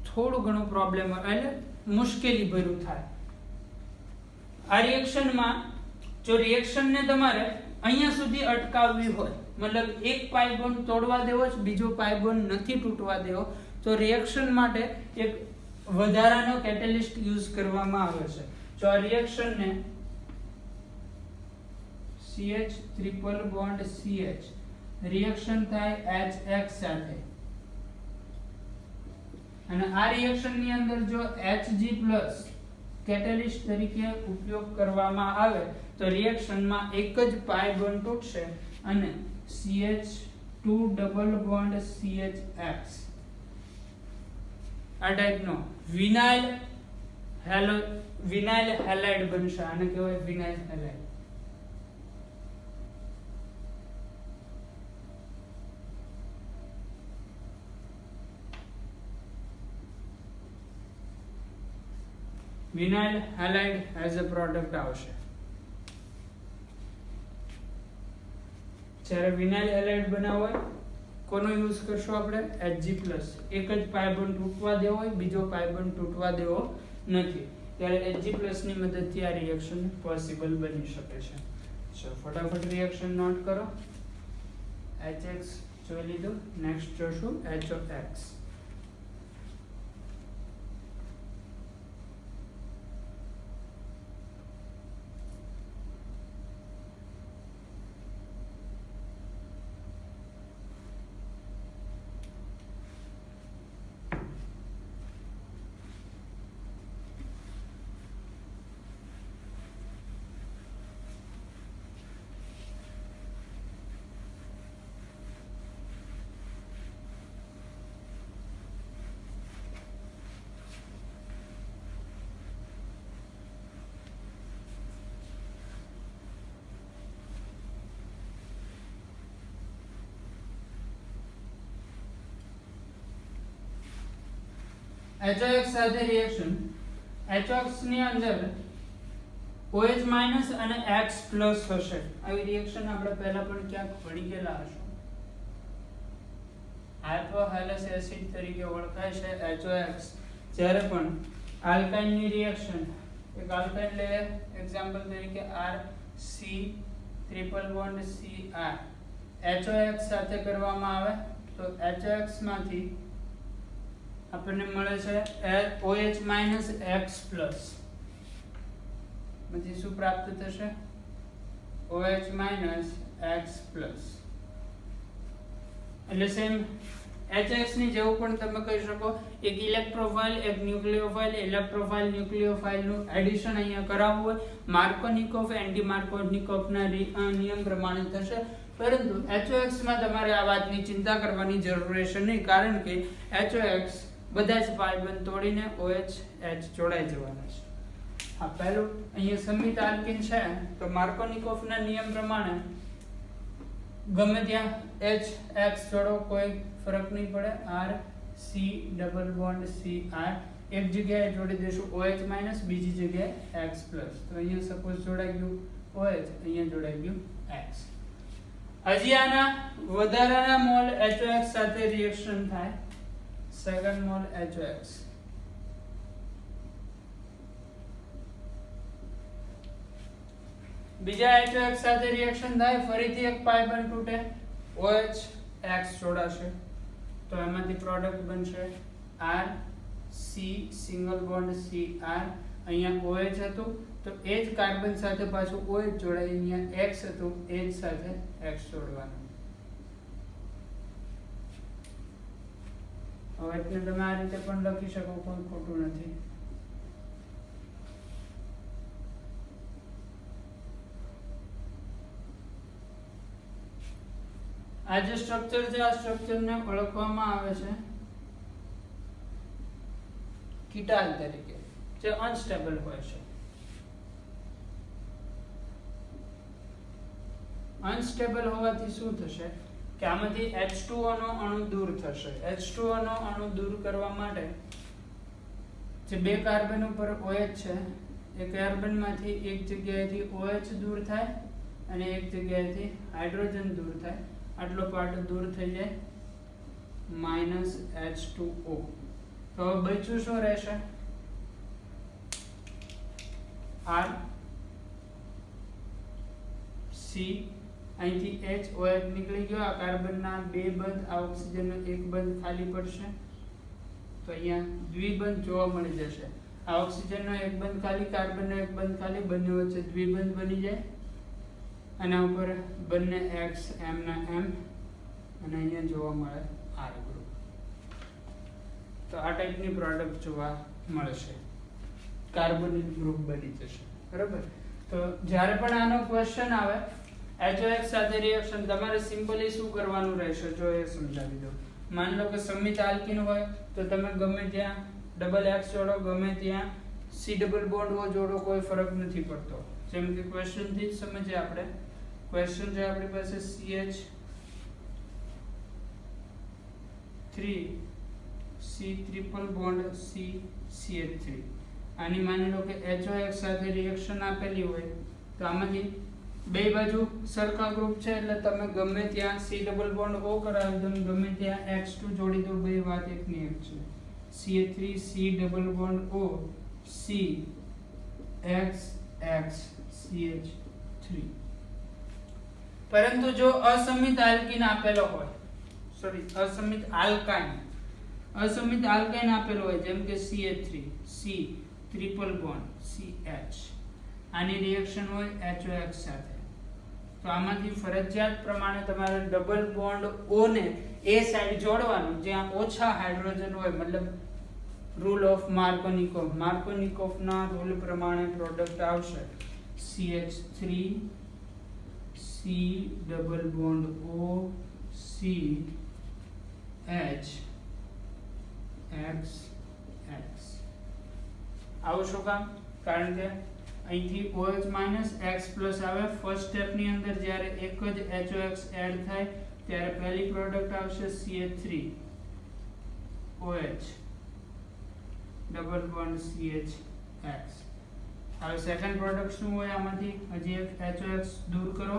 [SPEAKER 1] થોડું ઘણું પ્રોબ્લેમ એટલે મુશ્કેલી ભર્યું થાય. આ રિએક્શનમાં જો રિએક્શનને તમારે અહીંયા સુધી અટકાવવી હોય, મતલબ એક પાઇ બોન્ડ તોડવા દેવો છે, બીજો પાઇ બોન્ડ નથી તૂટવા દેવો, તો રિએક્શન માટે એક વધારાનો કેટેલિસ્ટ યુઝ કરવામાં આવે છે. જો આ રિએક્શનને CH triple bond CH reaction થાય HX સાથે, અને આ રિએક્શન ની અંદર જો Hg+ કેટેલિસ્ટ તરીકે ઉપયોગ કરવામાં આવે તો રિએક્શનમાં એક જ પાઇ બોન્ડ તૂટશે અને CH2 ડબલ બોન્ડ CHX આ ટાઈપનો વિનાઇલ હેલાઇડ બનશે. આને કહેવાય vinyl halide. Vinyl halide as a product આવશે. જ્યારે વિનાઇલ હેલાઇડ બનાવવો હોય કોનો યુઝ કરશો આપણે? Hg+. એક જ પાઇ બોન્ડ તૂટવા દેવો હોય, બીજો પાઇ બોન્ડ તૂટવા દેવો નથી, ત્યારે Hg+ ની મદદથી આ રિએક્શન પોસિબલ બની શકે છે. ચલો ફટાફટ રિએક્શન નોટ કરો. HX જોઈ લીધું, નેક્સ્ટ જોશું HOX. HOX સાથે રિએક્શન, HOX ની અંદર OH- અને X+ હશે. આવી રિએક્શન આપણે પહેલા પણ ક્યાંક ભણી ગયેલા હશું. હાઇપોહાઇલસ એસિડ તરીકે ઓળખાય છે HOX. જ્યારે પણ આલ્કાઇન ની રિએક્શન, એક આલ્કાઇન લે એક્ઝામ્પલ તરીકે RC triple bond CR HOX સાથે કરવામાં આવે તો HOX માંથી આપણને મળે છે OH- X+. પછી શું પ્રાપ્ત થશે? OH- X+. એટલે સેમ HX ની જેવું પણ તમે કહી શકો, એક ઇલેક્ટ્રોફાઇલ એક ન્યુક્લિયોફાઇલ, ઇલેક્ટ્રોફાઇલ ન્યુક્લિયોફાઇલ નું એડિશન અહીંયા કરાવવું હોય, માર્કોનિકોફ એન્ટી માર્કોનિકોફ ના નિયમ પ્રમાણે થશે. પરંતુ HOX માં તમારે આ વાતની ચિંતા કરવાની જરૂર રહેશે નહીં, કારણ કે HOX બધા જ પાઇ બોન્ડ તોડીને OH જોડાઈ જવાના છે. હા, પહેલું અહીંયા સમિત આલ્કીન છે તો માર્કોનિકોફ ના નિયમ પ્રમાણે ગમે ત્યાં HX જોડો, કોઈ ફરક નહીં પડે. RC ડબલ બોન્ડ CR એક જગ્યાએ જોડી દેશું OH-, બીજી જગ્યાએ X+. તો અહીંયા સપોઝ જોડાઈ ગયું OH, અહીંયા જોડાઈ ગયું X. હજી આના વધારાના મોલ HOX સાથે રિએક્શન થાય. Second mall HOX. બીજા HOX સાથે રિએક્શન થાય, ફરીથી એક પાઈ બોન્ડ તૂટે, OH X જોડાશે, તો એમાંથી પ્રોડક્ટ બનશે R C single bond CR. અહીંયા OH હતું તો એ જ કાર્બન સાથે પાછું OH જોડાય, અહીંયા X હતું એ જ સાથે X જોડવાનું. હવે એટલે તમે આ રીતે પણ લખી શકો, કોઈ ખોટું નથી. આ જે સ્ટ્રક્ચર છે આ સ્ટ્રક્ચરને ઓળખવામાં આવે છે કીટાલ તરીકે, જે અનસ્ટેબલ હોય છે. અનસ્ટેબલ હોવાથી શું થશે કે આમાંથી H2O નો અણુ દૂર થશે. H2O નો અણુ દૂર કરવા માટે જે બે કાર્બન ઉપર OH છે એ કાર્બનમાંથી એક જગ્યાએથી OH દૂર થાય અને એક જગ્યાએથી હાઇડ્રોજન દૂર થાય. આટલો પાર્ટ દૂર થઈ જાય, -H2O. તો હવે બચ્યું શું રહેશે? R C, અહીંથી H OH નીકળી ગયો, આ કાર્બનના બે બંધ, આ ઓક્સિજનનો એક બંધ ખાલી પડશે, તો અહીંયા દ્વિબંધ જોવા મળી જશે. આ ઓક્સિજનનો એક બંધ ખાલી, કાર્બનનો એક બંધ ખાલી, બંને વચ્ચે દ્વિબંધ બની જાય. આના ઉપર બંને X M ના M અને અહીંયા જોવા મળે R ગ્રુપ. તો આ ટાઈપની પ્રોડક્ટ જોવા મળશે, કાર્બોનિલ ગ્રુપ બની જશે. બરાબર. તો જ્યારે પણ આનો ક્વેશ્ચન આવે HOX સાથે રિએક્શન, તમારે સિમ્પલી શું કરવાનું રહેશે જો એ સમજાવી દો. માની લો કે સમિત આલ્કીન હોય તો તમે ગમે ત્યાં ડબલ X જોડો, ગમે ત્યાં C ડબલ બોન્ડ O જોડો, કોઈ ફરક નથી પડતો. જેમ કે ક્વેશ્ચન થી જ સમજીએ આપણે. ક્વેશ્ચન છે આપણી પાસે CH3 C triple bond C CH3. આની માની લો કે HOX સાથે રિએક્શન આપેલી હોય તો આમાંથી બે બાજુ સરખા ગ્રુપ છે એટલે તમે ગમે ત્યાં C ડબલ બોન્ડ O કરાવી દો, ગમે ત્યાં X2 જોડી દો, બે વાત એકની એક છે. CH3 C double bond O C X X CH3. પરંતુ જો અસમિત આલ્કીન આપેલો હોય, અસમિત આલ્કાઇન આપેલો હોય, જેમ કે CH3 C triple bond CH, આની રિએક્શન હોય HOX સાથે, તો આમાંથી ફરજિયાત પ્રમાણે તમારે ડબલ બોન્ડ O ને એ સાઈડ જોડવાનું જ્યાં ઓછા હાઇડ્રોજન હોય. મતલબ રૂલ ઓફ માર્કોનિકોફ ના રૂલ પ્રમાણે પ્રોડક્ટ આવશે CH3 C double bond O C H X X. આવું શું કામ? કારણ કે અહીંથી OH માઇનસ X પ્લસ આવે. ફર્સ્ટ સ્ટેપ ની અંદર જ્યારે એક જ HOX એડ થાય ત્યારે પહેલી પ્રોડક્ટ આવશે CH3 OH double bond CH X. હવે સેકન્ડ પ્રોડક્ટ શું હોય? આમાંથી હજી એક HOX દૂર કરો,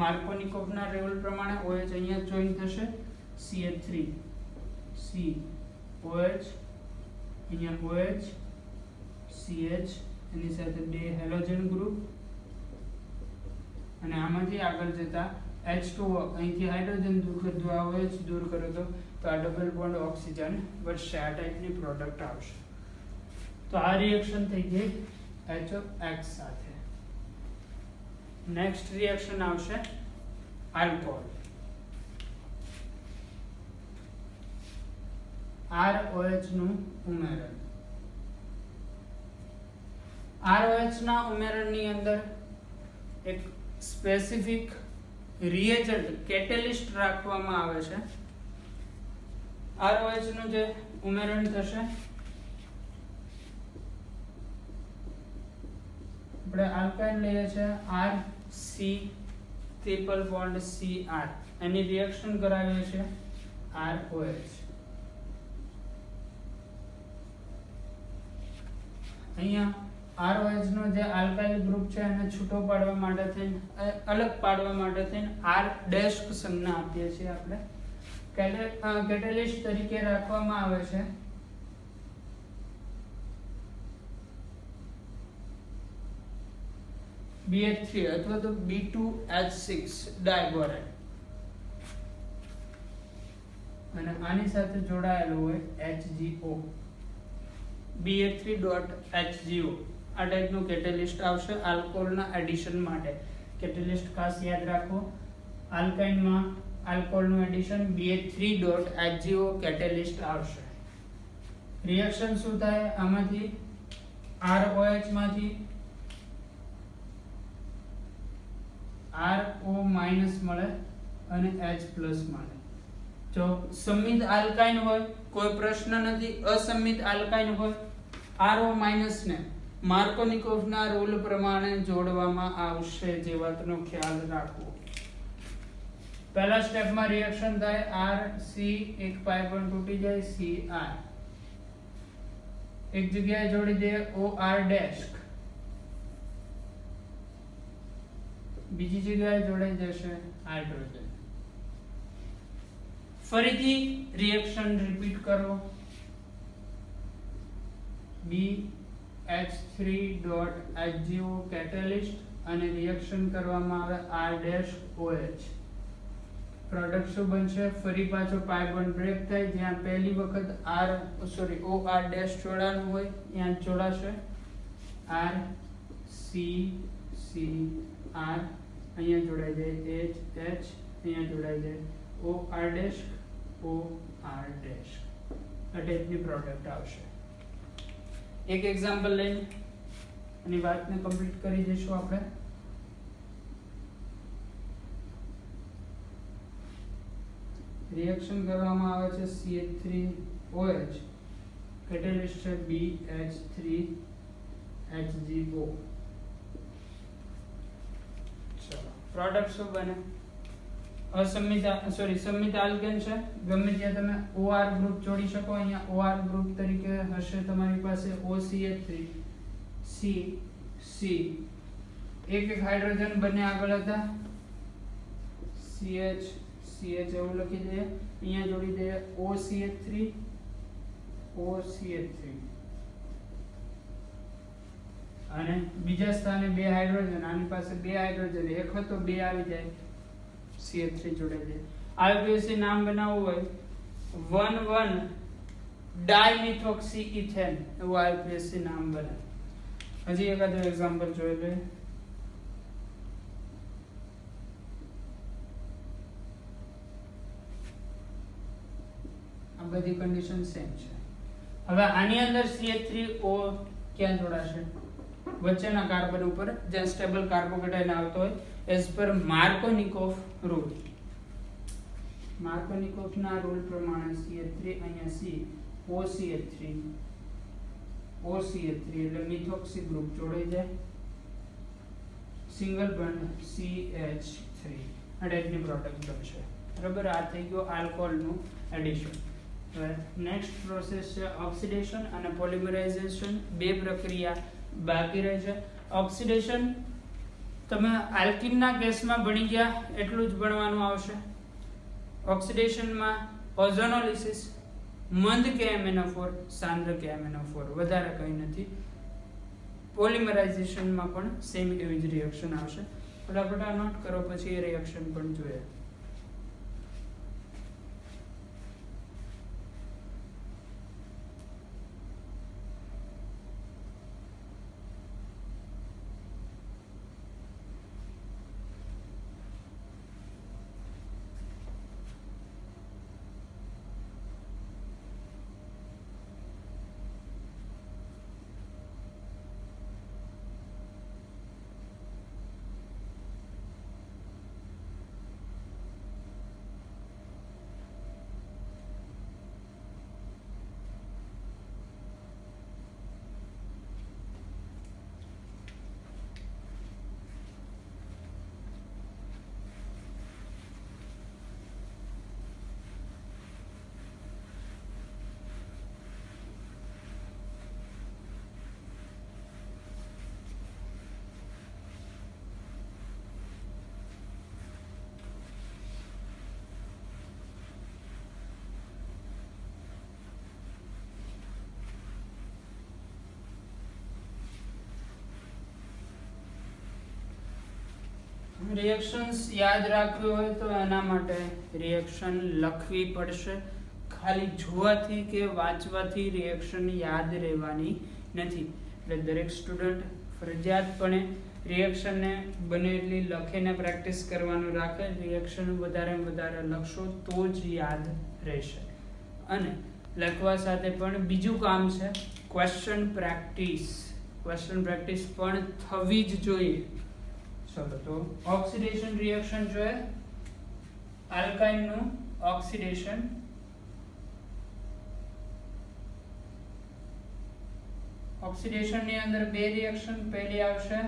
[SPEAKER 1] માર્કોનિકોવના રૂલ પ્રમાણે OH અહીંયા જોઈન થશે, CH3 C OH, અહીંયા OH CH, એની સાથે બે હેલોજન ગ્રુપ, અને આમાંથી આગળ જતા H2O, અહીંથી હાઇડ્રોજન દૂર કરી દો, આ OH દૂર કરો તો આ ડબલ બોન્ડ ઓક્સિજન વધશે. આ ટાઈપની પ્રોડક્ટ આવશે. તો આ રિએક્શન થઈ ગઈ HOX સાથે. નેક્સ્ટ રિએક્શન આવશે આલ્કોહોલ. ROH નું ઉમેરણ. ROH ના ઉમેરણની અંદર એક સ્પેસિફિક રિએજન્ટ કેટેલિસ્ટ રાખવામાં આવે છે. ROH નું જે ઉમેરણ થશે, આપણે આલ્કાઇન લઈએ છીએ RC ટ્રિપલ બોન્ડ CR, એની રિએક્શન કરાવીએ છીએ ROH. અહીંયા ROH નો જે આલ્કાઇલ ગ્રુપ છે એને છૂટો પાડવા માટે થઈને, અલગ પાડવા માટે થઈને R ડેશ સંજ્ઞા આપીએ છીએ આપણે. કેટેલિસ્ટ તરીકે રાખવામાં આવે છે. BH3 અથવા તો B2H6 ડાયબોરેટ, અને આની સાથે જોડાયેલું હોય HgO, BH3.HgO. આ ટાઈપનું કેટેલિસ્ટ આવશે આલ્કોહોલના એડિશન માટે. કેટેલિસ્ટ ખાસ યાદ રાખો, આલ્કાઇનમાં આલ્કોહોલનું એડિશન BH3.HgO કેટેલિસ્ટ આવશે. રિએક્શન શું થાય? આમાંથી ROH માંથી RO- મળે અને H+ મળે. જો સંમિત આલ્કાઇન હોય કોઈ પ્રશ્ન નથી, અસંમિત આલ્કાઇન હોય RO- ને માર્કોનિકોવના રૂલ પ્રમાણે જોડવામાં આવશે, જે વાતનો ખ્યાલ રાખવો. પહેલા સ્ટેપમાં રિએક્શન થાય RC, એક પાઇ પણ તૂટી જાય, CR એક જગ્યાએ જોડી દે OR', બીજી જગ્યાએ જોડાઈ જશે હાઇડ્રોજન. ફરીથી રિએક્શન રિપીટ કરો, BH3.HgO કેટેલિસ્ટ અને રિએક્શન કરવામાં આવે R'-OH. પ્રોડક્ટ શું બનશે? ફરી પાછો પાઇ બોન્ડ બ્રેક થાય, જ્યાં પહેલી વખત OR' જોડાણું હોય ત્યાં જોડાશે R C C R, અહીંયા જોડાઈ જાય H H, અહીંયા જોડાઈ જાય OR' OR'. આ ટાઈપની પ્રોડક્ટ આવશે. એક એક્ઝામ્પલ લઈને એની વાતને કમ્પ્લીટ કરી દઈશું આપણે. રિએક્શન કરવામાં આવે છે CH3OH, કેટેલિસ્ટ છે BH3HgO. ચલો, પ્રોડક્ટ શું બને? સંમિત આલ્કેન છે, ગમે ત્યાં તમે OR ગ્રુપ જોડી શકો. અહીંયા OR ગ્રુપ તરીકે હશે તમારી પાસે OCH3 C C, એક હાઇડ્રોજન બંને આગળ હતા, CH CH એવું લખી દઈએ. અહીંયા જોડી દઈએ OCH3 OCH3, અને બીજા સ્થાને બે હાઇડ્રોજન, આની પાસે બે હાઇડ્રોજન, એક હતો બે આવી જાય, CH3 જોડાઈ જાય. આઈયુપીએસી નામ બનાવવું હોય 1,1-ડાયમિથોક્સીઇથેન એવું આઈયુપીએસી નામ બને. હજી એકાદું એક્ઝામ્પલ જોઈ લઈએ. આ બધી કન્ડિશન સેમ છે. હવે આની અંદર CH3O ક્યાં જોડાશે? વચ્ચેના કાર્બન ઉપર, જ્યાં સ્ટેબલ કાર્બોકેટાયન આવતો હોય એઝ પર માર્કોનિકોવ રૂલ. માર્કોનિકોવના રૂલ પ્રમાણે CH3 અહીંયા C OCH3 એટલે મિથોક્સી ગ્રુપ જોડાઈ જાય, સિંગલ બોન્ડ CH3. આ ટાઈપની પ્રોડક્ટ બનશે. બરાબર, આ થઈ ગયો આલ્કોહોલનું એડિશન. હવે નેક્સ્ટ પ્રોસેસ છે ઓક્સિડેશન અને પોલિમરાઇઝેશન. બે પ્રક્રિયા બાકી રહે છે. ઓક્સિડેશન તમે આલ્કિનના કેસમાં ભણી ગયા એટલું જ ભણવાનું આવશે. ઓક્સિડેશનમાં ઓઝોનોલિસિસ, મંદ KMnO4, સાંદ્ર KMnO4, વધારે કંઈ નથી. પોલિમરાઇઝેશનમાં પણ સેમ એવી જ રિએક્શન આવશે. ફટાફટ આ નોટ કરો, પછી એ રિએક્શન પણ જોઈએ. રિએક્શન્સ યાદ રાખવી હોય તો એના માટે રિએક્શન લખવી પડશે. ખાલી જોવાથી કે વાંચવાથી રિએક્શન યાદ રહેવાની નથી. એટલે દરેક સ્ટુડન્ટ ફરજિયાતપણે રિએક્શનને બને એટલી લખીને પ્રેક્ટિસ કરવાનું રાખે. રિએક્શન વધારે લખશો તો જ યાદ રહેશે. અને લખવા સાથે પણ બીજું કામ છે ક્વેશ્ચન પ્રેક્ટિસ. ક્વેશ્ચન પ્રેક્ટિસ પણ થવી જ જોઈએ. ચલો તો ઓક્સિડેશન રિએક્શન જોઈએ. આલ્કાઇન નું ઓક્સિડેશન. ઓક્સિડેશન ની અંદર બે રિએક્શન. પહેલી આવશે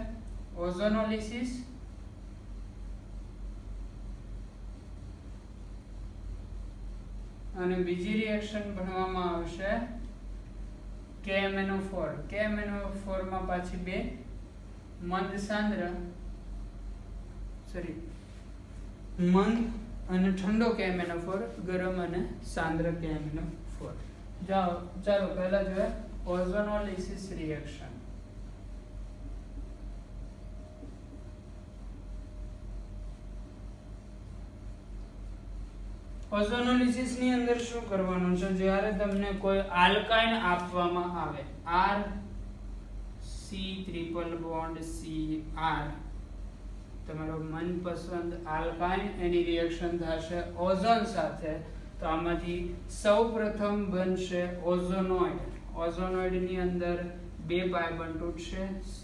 [SPEAKER 1] ઓઝોનોલિસિસ અને બીજી રિએક્શન ભણવામાં આવશે KMnO4. KMnO4 માં પાછી બે મંદ અને ઠંડો KMnO4, ગરમ અને સાંદ્ર KMnO4. ચાલો પહેલા જોઈએ ઓઝોનોલિસિસ રિએક્શન. ઓઝોનોલિસિસ ની અંદર શું કરવાનું છે? જ્યારે તમને કોઈ આલ્કાઇન આપવામાં આવે, R C triple bond Cr, તમારો મનપસંદ આલ્કાઇન, એની રિએક્શન થશે ઓઝોન સાથે. તો આમાંથી સૌપ્રથમ બનશે ઓઝોનોઇડ. ઓઝોનોઇડ ની અંદર બે પાઇ બંધ તૂટશે C.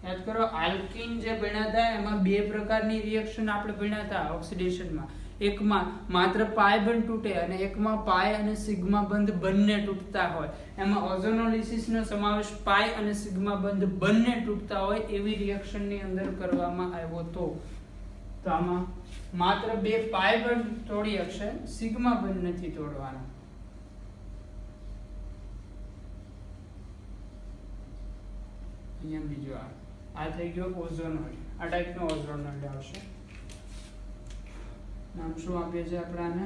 [SPEAKER 1] યાદ કરો, આલ્કીન જે ભણ્યા હતા એમાં બે પ્રકારની રિએક્શન આપણે ભણ્યા હતા ઓક્સિડેશનમાં. એકમાં માત્ર પાઈ બંધ તૂટે અને એકમાં પાઈ અને સિગ્મા બંધ બંને તૂટતા હોય. એમાં ઓઝોનોલિસિસ નો સમાવેશ પાઈ અને સિગ્મા બંધ બંને તૂટતા હોય એવી રિએક્શન ની અંદર કરવામાં આવ્યો હતો. તો આમાં માત્ર બે પાઈ બંધ તોડી શકશે, સિગ્મા બંધ નથી તોડવાનો. અહીંયા બીજો આ થઈ ગયો ઓઝોનોઇડ. આ ટાઈપનો ઓઝોનોઇડ આવશે. નામ શું આપીએ છીએ આપણે આને?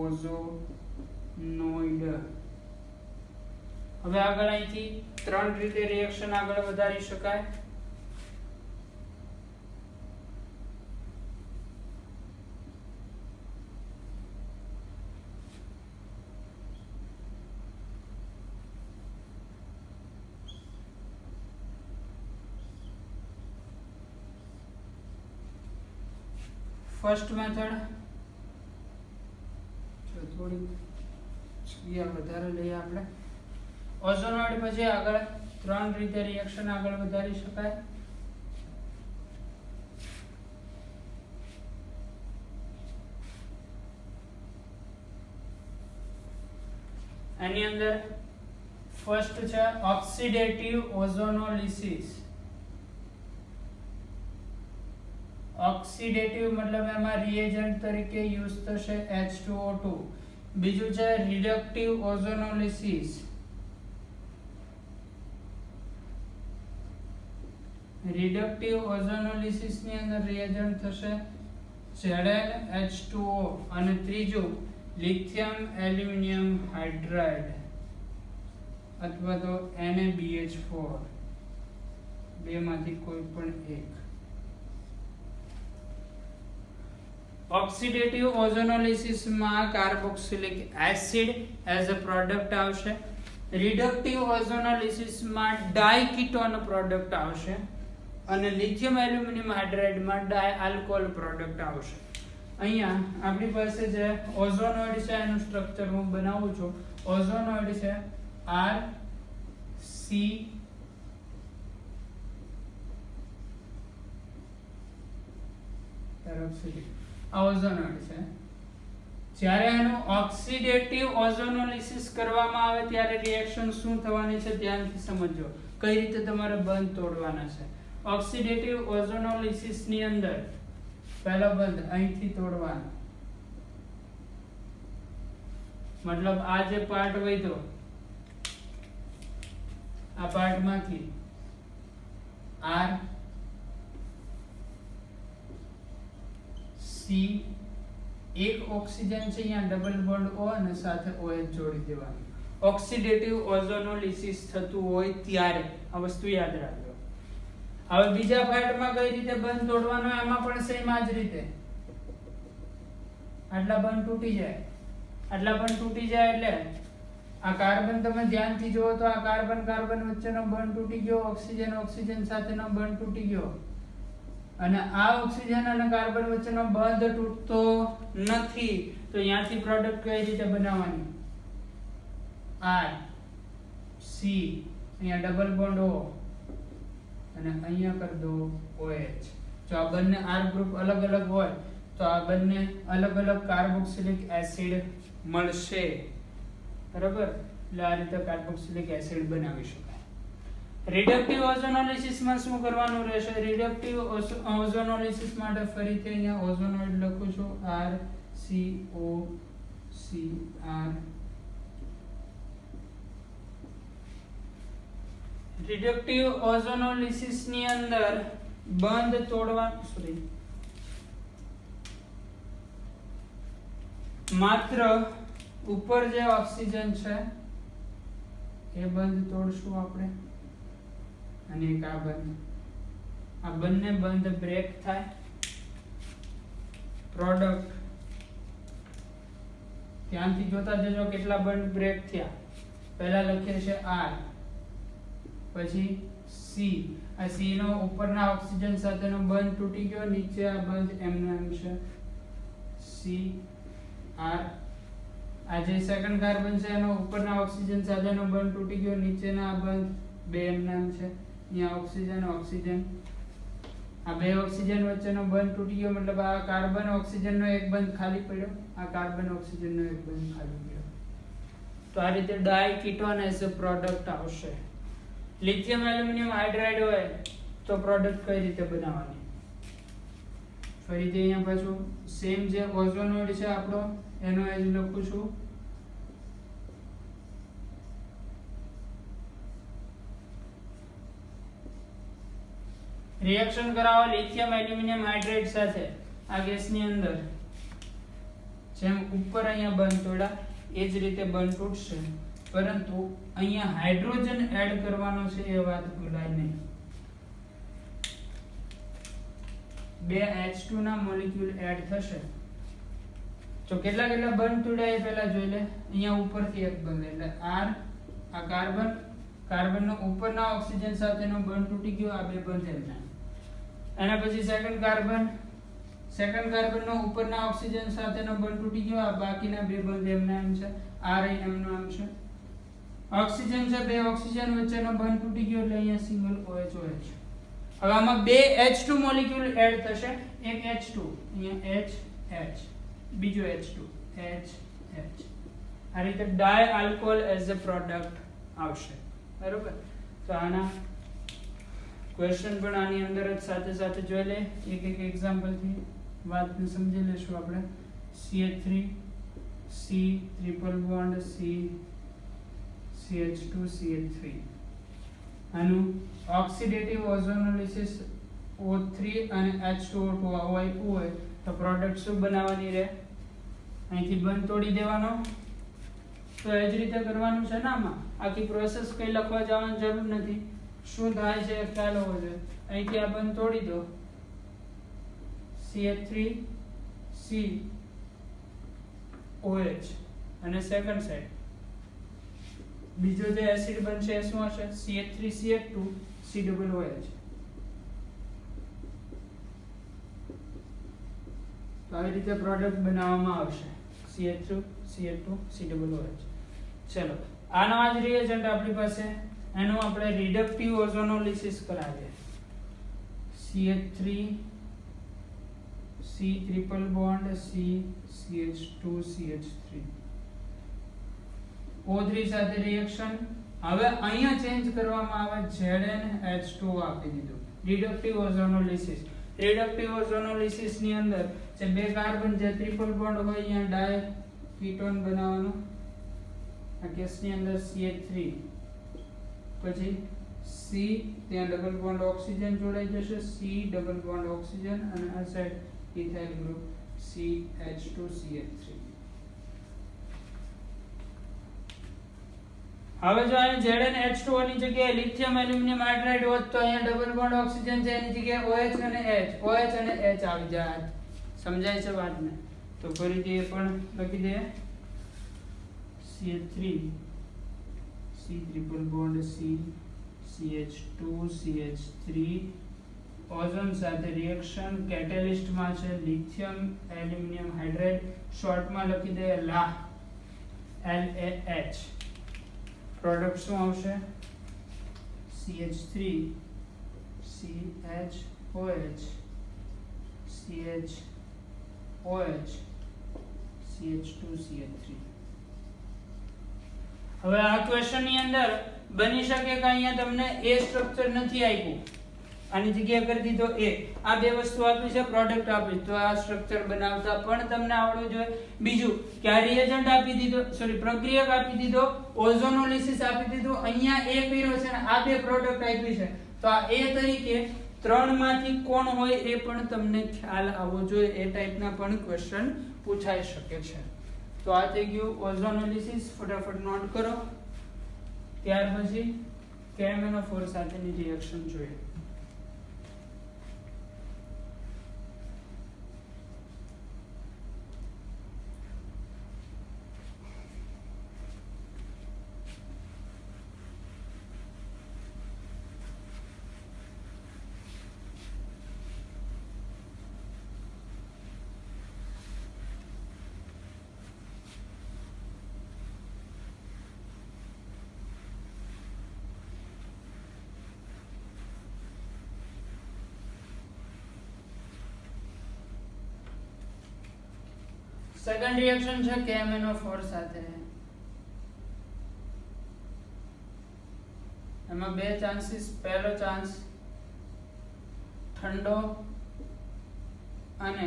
[SPEAKER 1] ઓઝોનોઇડ. હવે આગળ અહીંથી ત્રણ રીતે રિએક્શન આગળ વધારી શકાય. ફર્સ્ટ મેથડ, થોડી ક્રિયા વધારે લઈએ આપણે. ઓઝોનોઇડ પછી આગળ ત્રણ રીતે રિએક્શન આગળ વધારી શકાય. એની અંદર ફર્સ્ટ છે ઓક્સિડેટિવ ઓઝોનોલિસિસ. ઓક્સિડેટિવ મતલબ એમાં રિએજન્ટ તરીકે યુઝ થશે H2O2. બીજું છે રિડક્ટિવ ઓઝોનોલિસિસ. રિડક્ટિવ ઓઝોનોલિસિસ ની અંદર રિએજન્ટ થશે ZnH2O. અને ત્રીજું લિથિયમ એલ્યુમિનિયમ હાઇડ્રાઇડ અથવા તો NaBH4, બેમાંથી કોઈ પણ એક. ઓક્સિડેટિવ ઓઝોનોલિસિસ માં carboxylic acid as a product આવશે. રિડક્ટિવ ઓઝોનોલિસિસ માં ડાયકીટોન પ્રોડક્ટ આવશે અને લિથિયમ એલ્યુમિનિયમ હાઇડ્રાઇડ માં ડાયઆલ્કોહોલ પ્રોડક્ટ આવશે. અહીંયા આપણી પાસે જે ઓઝોનોઇડ છે એનું સ્ટ્રક્ચર હું બનાવું છું. ઓઝોનોઇડ છે R C પેરોક્સિલિક. આ ઓઝોનોઇડ છે. જ્યારે એનું ઓક્સિડેટિવ ઓઝોનોલિસિસ કરવામાં આવે ત્યારે રિએક્શન શું થવાની છે ધ્યાનથી સમજો. કઈ રીતે તમારે બંધ તોડવાના છે. ઓક્સિડેટિવ ઓઝોનોલિસિસ ની અંદર પહેલો બંધ અહીંથી તોડવાનો. મતલબ આ જે પાર્ટ વધ્યો, આ પાર્ટમાંથી R C, એક ઓક્સિજન છે અહીંયા ડબલ બોન્ડ O અને સાથે OH જોડી દેવાનું. ઓક્સિડેટિવ ઓઝોનોલિસિસ થતું હોય ત્યારે આ વસ્તુ યાદ રાખજો. હવે બીજા પાર્ટમાં કઈ રીતે બંધ તોડવાનો એમાં પણ સેમ આ જ રીતે આટલા બંધ તૂટી જાય એટલે આ કાર્બન તમે ધ્યાનથી જુઓ તો આ કાર્બન કાર્બન વચ્ચેનો બંધ તૂટી ગયો, ઓક્સિજન ઓક્સિજન સાથેનો બંધ તૂટી ગયો અને આ ઓક્સિજન અને કાર્બન વચ્ચેનો બંધ તૂટતો નથી. તો અહીંયાથી પ્રોડક્ટ કઈ રીતે બનાવવાની? I C અહીંયા ડબલ બોન્ડ O અને અહીંયા કરી દો OH. જો આ બંને R ગ્રુપ અલગ અલગ હોય તો આ બંને અલગ અલગ કાર્બોક્સિલિક એસિડ મળશે. બરાબર? એટલે આ રીતે કાર્બોક્સિલિક એસિડ બનાવી શકાય. રિડક્ટિવ ઓઝોનોલિસિસ માં શું કરવાનું રહેશે? રિડક્ટિવ ઓઝોનોલિસિસ માટે ફરીથી અહીંયા ઓઝોનોઇડ લખું છું RCOCR. રિડક્ટિવ ઓઝોનોલિસિસ ની અંદર બંધ તોડવાનું માત્ર ઉપર જે ઓક્સિજન છે એ બંધ તોડશું આપણે અને એક આ બંને બંધ બ્રેક થાય. પ્રોડક્ટ ધ્યાનથી જોતા જજો કેટલા બંધ બ્રેક થયા. પહેલા લખીએ છે R, પછી C. આ C નો ઉપરના ઓક્સિજન સાથેનો બંધ તૂટી ગયો, નીચે આ બંધ એમનો એમ છે C R. આ જે સેકન્ડ કાર્બન છે એનો ઉપરના ઓક્સિજન સાથેનો બંધ તૂટી ગયો, નીચેના આ બંધ બે એમના એમ છે. અહીંયા ઓક્સિજન ઓક્સિજન, આ બે ઓક્સિજન વચ્ચેનો બંધ તૂટી ગયો, મતલબ આ કાર્બન ઓક્સિજનનો એક બંધ ખાલી પડ્યો, આ કાર્બન ઓક્સિજનનો એક બંધ ખાલી પડ્યો. તો આ રીતે ડાયકીટોન એઝ અ પ્રોડક્ટ આવશે. લિથિયમ એલ્યુમિનિયમ હાઇડ્રાઇડ હોય તો પ્રોડક્ટ કઈ રીતે બનાવવાની? ફરીથી અહીંયા પાછું સેમ જે ઓઝોનોઇડ છે આપણો એનો એજ લખું છું રિએક્શન કરાવો લિથિયમ એલ્યુમિનિયમ હાઇડ્રાઇડ સાથે આ ગેસની અંદર. જેમ ઉપર અહીંયા બંધ તોડ્યા એ જ રીતે બંધ તૂટશે, પરંતુ અહીંયા હાઇડ્રોજન એડ કરવાનો છે એ વાત ભૂલાય નહીં. બે H2 ના મોલેક્યુલ એડ થશે. તો કેટલા કેટલા બંધ તોડ્યા એ પહેલા જોઈ લે. અહીંયા ઉપરથી એક બંધ એટલે R, આ કાર્બનનો ઉપરના ઓક્સિજન સાથેનો બંધ તૂટી ગયો, આ બે બંધ એમના. એના પછી સેકન્ડ કાર્બનનો ઉપરના ઓક્સિજન સાથેનો બંધ તૂટી ગયો, આ બાકીના બે બંધ એમના એમ છે. R એમનો એમ છે. ઓક્સિજન છે, બે ઓક્સિજન વચ્ચેનો બંધ તૂટી ગયો એટલે અહીંયા સિંગલ OH. હવે આમાં બે H2 મોલેક્યુલ એડ થશે. એક H2 અહીંયા H બીજો H2 H. આ રીતે ડાય આલ્કોહોલ એઝ અ પ્રોડક્ટ આવશે. બરોબર? તો આના ક્વેશ્ચન પણ આની અંદર જ સાથે સાથે જોઈ લે. એક એક્ઝામ્પલ થી વાતને સમજી લેશું આપણે. CH3 C triple bond C CH2 CH3. આનું ઓક્સિડેટિવ ઓઝોનોલિસિસ O3 અને H2O2 આવું આપ્યું હોય તો પ્રોડક્ટ શું બનાવવાની રહે? અહીંથી બંધ તોડી દેવાનો. તો એ જ રીતે કરવાનું છે ને. આમાં આખી પ્રોસેસ કઈ લખવા જવાની જરૂર નથી. શું થાય છે ખ્યાલ હોવો જોઈએ. અહીંથી આ બંધ તોડી દો, CH3 C OH અને સેકન્ડ સાઈડ બીજો જે એસિડ બનશે એ શું હશે? CH3 CH2 C double OH. તો આવી રીતે પ્રોડક્ટ બનાવવામાં આવશે CH2 CH2 C double OH. ચલો આનો આ જ રિએજન્ટ આપણી પાસે, એનું આપણે રિડક્ટિવ ઓઝોનોલિસિસ કરાવીએ. CH3 C triple bond C CH2 CH3 O3 સાથે રિએક્શન. હવે અહીંયા ચેન્જ કરવામાં આવે, ZnH2 આપી દીધું. રિડક્ટિવ ઓઝોનોલિસિસ. રિડક્ટિવ ઓઝોનોલિસિસ ની અંદર જે બે કાર્બન જે ટ્રિપલ બોન્ડ હોય અહીંયા ડાય કીટોન બનાવવાનો. આ કેસની અંદર CH3 પછી C ત્યાં ડબલ બોન્ડ ઓક્સિજન જોડાઈ જશે, C ડબલ બોન્ડ ઓક્સિજન અને આ side ethyl group CH2 CH3. હવે જો અહીં ZnH2O ની જગ્યાએ લિથિયમ એલ્યુમિનિયમ હાઇડ્રાઇડ હોત તો અહીંયા ડબલ બોન્ડ ઓક્સિજન છે એની જગ્યાએ OH અને H આવી જાય. સમજાય છે વાતને? તો ફરીથી એ પણ લખી દે. CH3 C triple bond C CH2 CH3 ozone સાથે રિએક્શન કેટેલિસ્ટ માં છે લિથિયમ એલ્યુમિનિયમ હાઇડ્રાઇડ, શોર્ટ માં લખી દે LAH. પ્રોડક્ટ શું આવશે? CH3 CHOH CHOH CH2 CH3. હવે આ ક્વેશ્ચન ની અંદર બની શકે કે અહીંયા તમને એ સ્ટ્રક્ચર નથી આપ્યું, આની જગ્યાએ કરી દીધો A. આ બે વસ્તુ આપી છે, પ્રોડક્ટ આપી, તો આ સ્ટ્રક્ચર બનાવતા પણ તમને આવડવું જોઈએ. બીજું કે આ રિએજન્ટ આપી દીધો, પ્રક્રિયક આપી દીધો, ઓઝોનોલિસિસ આપી દીધું, અહીંયા A કર્યો છે અને આ બે પ્રોડક્ટ આપી છે, તો આ A તરીકે ત્રણમાંથી કોણ હોય એ પણ તમને ખ્યાલ આવવો જોઈએ. એ ટાઈપના પણ ક્વેશ્ચન પૂછાઈ શકે છે. તો આ થઈ ગયું ઓઝોનોલિસિસ, ફટાફટ નોટ કરો. ત્યાર પછી KMnO4 સાથેની રિએક્શન જોઈએ. સેકન્ડ રિએક્શન છે KMnO4 સાથે. એમાં બે ચાન્સીસ. પહેલો ચાન્સ ઠંડો અને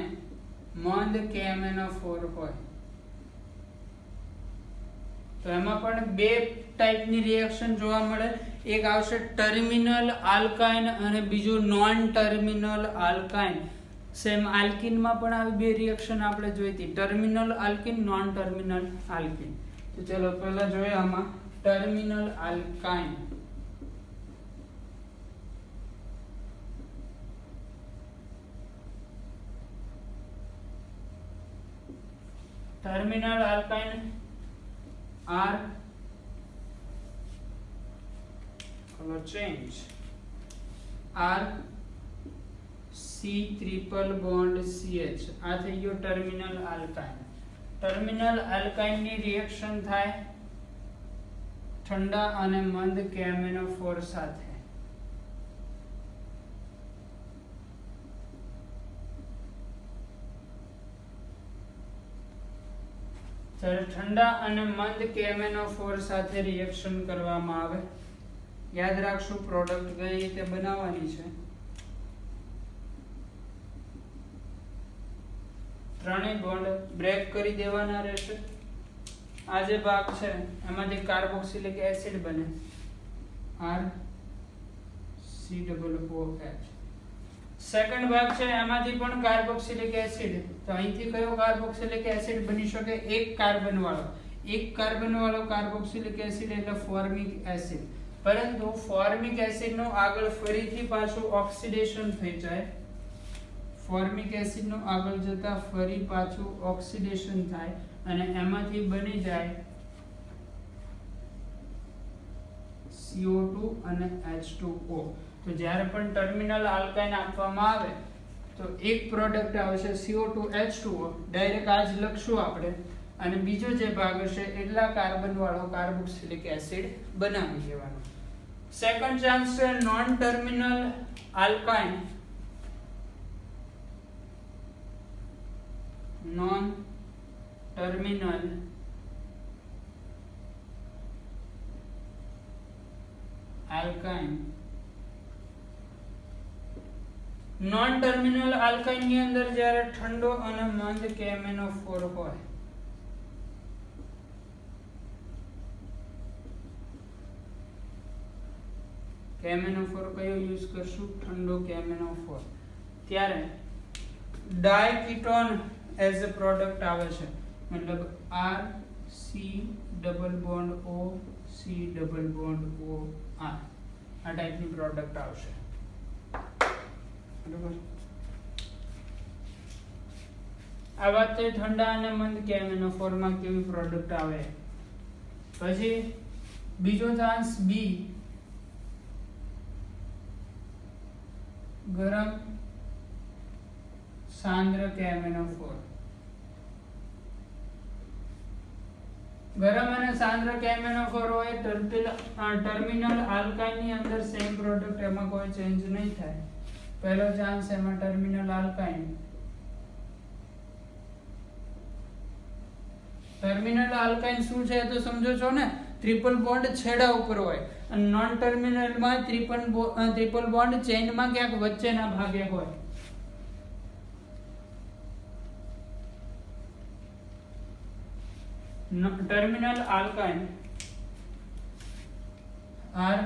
[SPEAKER 1] મંદ KMnO4 હોય. તો એમાં પણ બે ટાઈપની રિએક્શન જોવા મળે. એક આવશે ટર્મિનલ આલ્કાઇન અને બીજું non terminal alkyne. Same alkyne માં પણ આવી બે રિએક્શન આપણે જોઈ હતી, terminal alkyne, non terminal alkyne. તો ચલો પહેલા જોઈએ આમાં terminal alkyne. Terminal alkyne R color change R C triple bond CH. આ થઈ ગયો ટર્મિનલ આલ્કાઇન. ટર્મિનલ આલ્કાઇન ની રિએક્શન થાય ઠંડા અને મંદ KMnO4 સાથે. જ્યારે ઠંડા અને મંદ KMnO4 સાથે રિએક્શન કરવામાં આવે, યાદ રાખશું પ્રોડક્ટ કઈ રીતે બનાવવાની છે. ત્રણેય બોન્ડ બ્રેક કરી દેવાના રહેશે. આ જે ભાગ છે એમાંથી કાર્બોક્સિલિક એસિડ બને RCOOH. સેકન્ડ ભાગ છે એમાંથી પણ કાર્બોક્સિલિક એસિડ. તો અહીંથી કયો કાર્બોક્સિલિક એસિડ બની શકે? એક કાર્બન વાળો કાર્બોક્સિલિક એસિડ એટલે ફોર્મિક એસિડ. પરંતુ ફોર્મિક એસિડ નું આગળ ફરીથી પાછું ઓક્સિડેશન થઈ જાય. ફોર્મિક એસિડ નું આગળ જતા ફરી પાછું ઓક્સિડેશન થાય અને એમાંથી બની જાય CO2 અને H2O. તો જ્યારે પણ ટર્મિનલ આલ્કાઇન આપવામાં આવે તો એક પ્રોડક્ટ આવશે CO2 H2O, ડાયરેક્ટ આ જ લખશું આપણે, અને બીજો જે ભાગ હશે એટલા કાર્બન વાળો કાર્બોક્સિલિક એસિડ બનાવી દેવાનો. સેકન્ડ ચાન્સ છે non terminal alkyne. Non terminal alkyne. Non terminal alkyne ની અંદર જ્યારે ઠંડો અને મંદ KMnO4 હોય, KMnO4 કયો યુઝ કરશું? ઠંડો KMnO4. ત્યારે ડાયકીટોન એઝ અ પ્રોડક્ટ આવે છે, મતલબ RC double bond O C double bond O R આ ટાઈપની પ્રોડક્ટ આવશે બરોબર આ વાત છે ઠંડા અને મંદ KMnO4 માં કેવી પ્રોડક્ટ આવે પછી બીજો ચાન્સ B ગરમ सांद्र KMnO4 ગરમ અને સાંદ્ર KMnO4 હોય ટર્મિનલ આલ્કાઇન ની અંદર સેમ પ્રોડક્ટ એમાં કોઈ ચેન્જ નહીં થાય પહેલો ચાન્સ એમાં ટર્મિનલ આલ્કાઇન શું છે તો સમજો છો ને ટ્રિપલ બોન્ડ છેડા ઉપર હોય અને નોન ટર્મિનલ માં ટ્રિપલ બોન્ડ ચેઇન માં ક્યાંક વચ્ચેના ભાગે હોય terminal alkyne R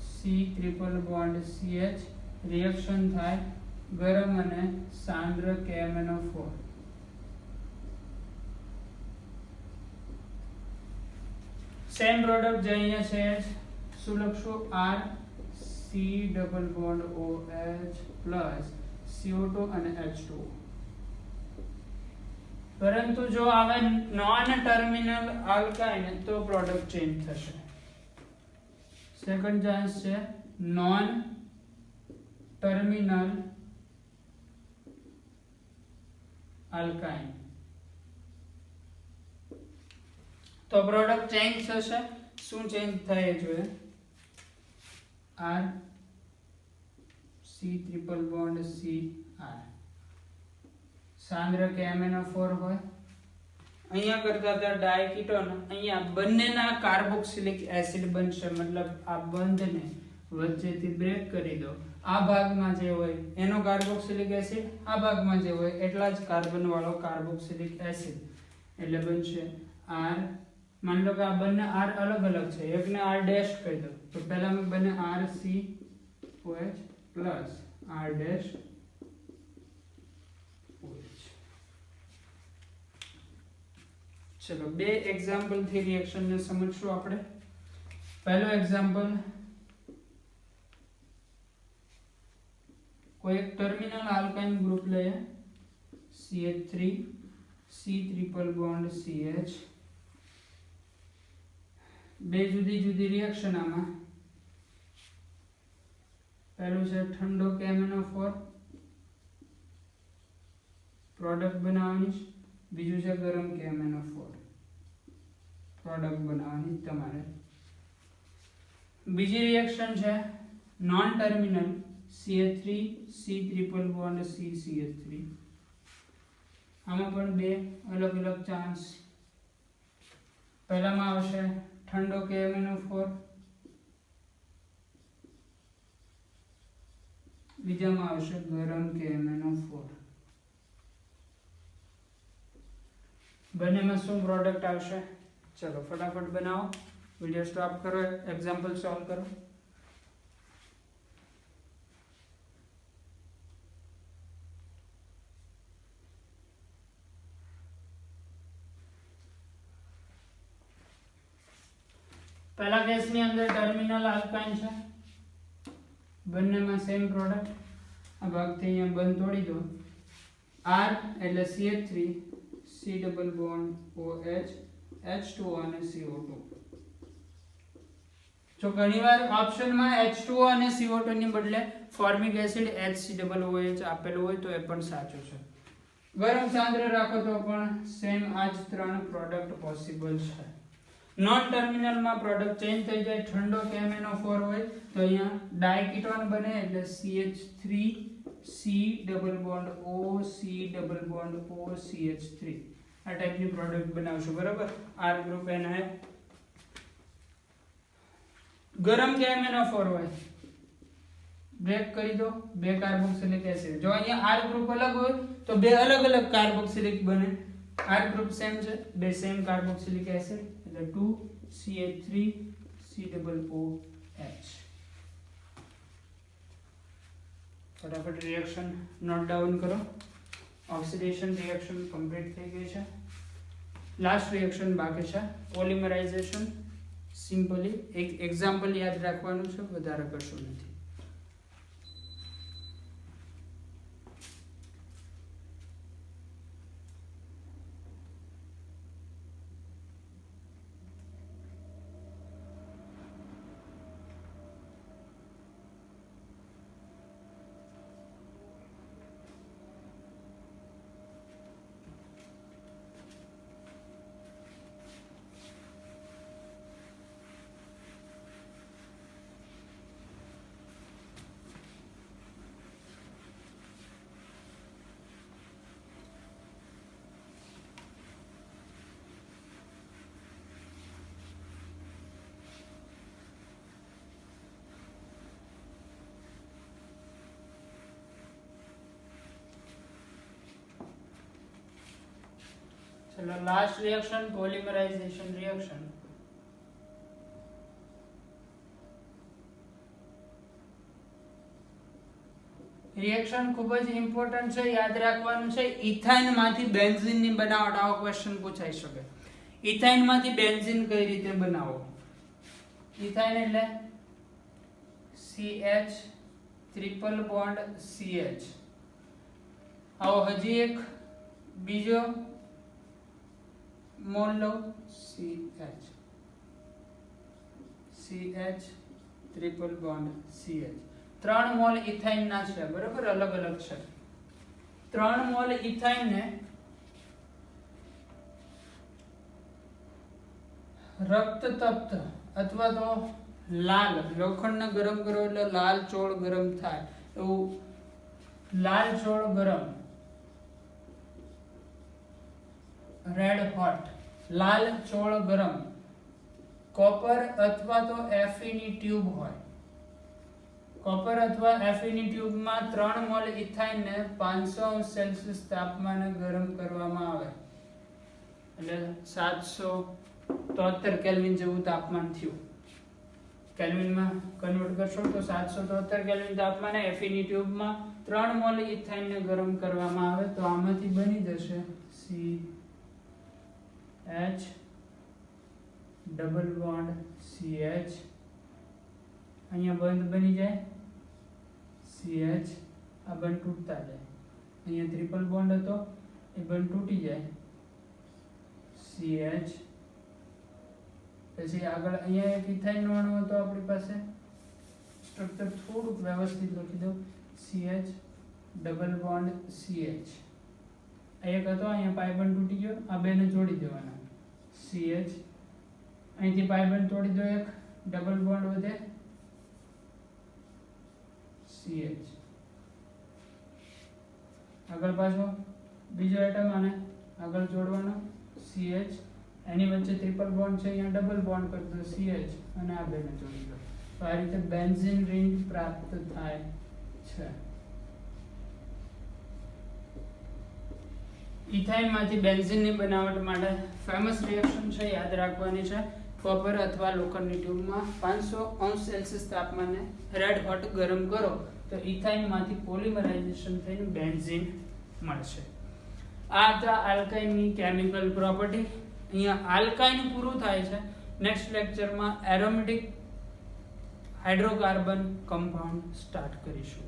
[SPEAKER 1] C triple bond CH reaction थाय गरम અને सांद्र KMnO4 सेम प्रोडक्ट જે અહીંયા છે શું લખશું R C double bond OH plus CO2 અને H2 પરંતુ જો આવે નોન ટર્મિનલ આલ્કાઇન તો પ્રોડક્ટ ચેન્જ થશે સેકન્ડ ચાન્સ છે નોન ટર્મિનલ આલ્કાઇન તો પ્રોડક્ટ ચેન્જ થશે શું ચેન્જ થાય જોઈએ R C triple bond C R सांद्र KMnO4 હોય અહીંયા કરતા હતા ડાયકીટોન અહીંયા બંનેના કાર્બોક્સિલિક એસિડ બનશે મતલબ આ બંધને વચ્ચેથી બ્રેક કરી દો આ ભાગમાં જે હોય એનો કાર્બોક્સિલિક એસિડ આ ભાગમાં જે હોય એટલા જ કાર્બન વાળો કાર્બોક્સિલિક એસિડ એટલે બનશે R માન લો કે આ બંને R અલગ અલગ છે એકને R ડેશ કહી દો તો પહેલામાં બને RCOH પ્લસ R ડેશ चलो बे एग्जांपल थी रिएक्शन ने समझशो આપણે પહેલો एग्जांपल कोई एक टर्मिनल आल्काइन ग्रुप ले CH3 C triple bond CH बे जुदी जुदी रिएक्शन आमा पहलू છે ठंडो KMnO4 प्रोडक्ट बनावनी बीजू છે गरम KMnO4 प्रोडक्ट बनावनी તમારે બીજી રિએક્શન છે non terminal CH3 C triple bond C CH3 આમાં પણ બે અલગ અલગ ચાન્સ પહેલામાં આવશે ઠંડો KMnO4 બીજામાં આવશે ગરમ KMnO4 બંનેમાં શું પ્રોડક્ટ આવશે चलो फटाफट बनाओ वीडियो स्टॉप करो एग्जांपल सॉल्व करो पहला केस ની અંદર ટર્મિનલ આલ્કાઇન છે બંનેમાં સેમ પ્રોડક્ટ આ ભાગથી અહીંયા બંધ તોડી દો R એટલે CH3 C double bond OH H2O અને CO2 જો ઘણીવાર ઓપ્શનમાં H2O અને CO2 ની બદલે ફોર્મિક એસિડ HCOOH આપેલું હોય તો એ પણ સાચું છે ગરમ સાંદ્ર રાખો તો પણ સેમ આ જ ત્રણ પ્રોડક્ટ પોસિબલ છે નોન ટર્મિનલ માં પ્રોડક્ટ ચેન્જ થઈ જાય ઠંડો KMnO4 હોય તો અહીંયા ડાયકીટોન બને એટલે CH3 C double bond O C double bond O CH3 આ ટાઈપની પ્રોડક્ટ બનાવશો બરાબર R ગ્રુપ એના ગરમ KMnO4 હોય બ્રેક કરી દો બે કાર્બોક્સિલિક એસિડ જો અહીંયા R ગ્રુપ અલગ હોય તો બે અલગ અલગ કાર્બોક્સિલિક બને R ગ્રુપ સેમ છે બે સેમ કાર્બોક્સિલિક એસિડ એટલે 2CH3 COOH फटाफट रिएक्शन नोट डाउन करो ऑक्सीडेशन रिएक्शन कंप्लीट થઈ ગઈ છે लास्ट रिएक्शन बाकी છે પોલિમરાઇઝેશન સિમ્પલી એક એક્ઝામ્પલ યાદ રાખવાનું છે, વધારે કશું નથી. चलो last reaction polymerization reaction. Reaction ખૂબ જ ઇમ્પોર્ટન્ટ છે, યાદ રાખવાનું છે. ઇથાઇન માંથી બેન્ઝીન ની બનાવટ, આવો ક્વેશ્ચન પૂછાઈ શકે. ઇથાઇન માંથી બેન્ઝીન કઈ રીતે બનાવો? ઇથાઇન એટલે CH ટ્રિપલ બોન્ડ CH. આવો હજી એક બીજો મોલ લો, CH triple bond CH. 3 mall ethyne ના છે, બરાબર, અલગ અલગ છે. 3 મોલ ઇથાઇન ને રક્ત તપ્ત અથવા તો લાલ, લોખંડને ગરમ કરો એટલે લાલ ચોળ ગરમ થાય, એવું લાલ ચોળ ગરમ, રેડ હોટ, લાલ ચોળ ગરમ કોપર અથવા તો Fe ની ટ્યુબ હોય. કોપર અથવા Fe ની ટ્યુબમાં 3 મોલ ઇથાઇન ને 500°C તાપમાને ગરમ કરવામાં આવે એટલે 773 કેલ્વિન જેવું તાપમાન થયું. કેલ્વિનમાં કન્વર્ટ કરશો તો 773 કેલ્વિન તાપમાને Fe ની ટ્યુબમાં 3 મોલ ઇથાઇન ને ગરમ કરવામાં આવે તો આમાંથી બની જશે CH ડબલ બોન્ડ CH. અહીંયા બંધ બની જાય CH, આ બંધ તૂટતા જાય. અહીંયા ટ્રિપલ બોન્ડ હતો એ બંધ તૂટી જાય CH. પછી આગળ અહીંયા એક ઇથાઇન નો અણુ હતો આપણી પાસે, સ્ટ્રક્ચર થોડુંક વ્યવસ્થિત લખી દો, CH ડબલ બોન્ડ CH. એક હતો, અહીંયા પાઇ બંધ તૂટી ગયો, આ બેને જોડી દેવાના CH. અહીંથી પાઇ બંધ તોડી દો, એક ડબલ બોન્ડ વધે CH. આગળ પાછો બીજો એટમ આને આગળ જોડવાનો CH. એની વચ્ચે ટ્રિપલ બોન્ડ છે, અહીંયા ડબલ બોન્ડ કરી દો CH અને આ બેને જોડી દો. તો આ રીતે બેન્ઝીન રિંગ પ્રાપ્ત થાય છે. ઇથાઇન માંથી બેન્ઝીન ની બનાવટ માટે ફેમસ રિએક્શન છે, યાદ રાખવાની છે. કોપર અથવા લોખંડની ટ્યુબમાં 500°C તાપમાને રેડ હોટ ગરમ કરો તો ઇથાઇન માંથી પોલિમરાઇઝેશન થઈને બેન્ઝીન મળશે. આ હતા આલ્કાઇનની કેમિકલ પ્રોપર્ટી. અહીંયા આલ્કાઇન પૂરું થાય છે. નેક્સ્ટ લેક્ચરમાં એરોમેટિક હાઇડ્રોકાર્બન કમ્પાઉન્ડ સ્ટાર્ટ કરીશું.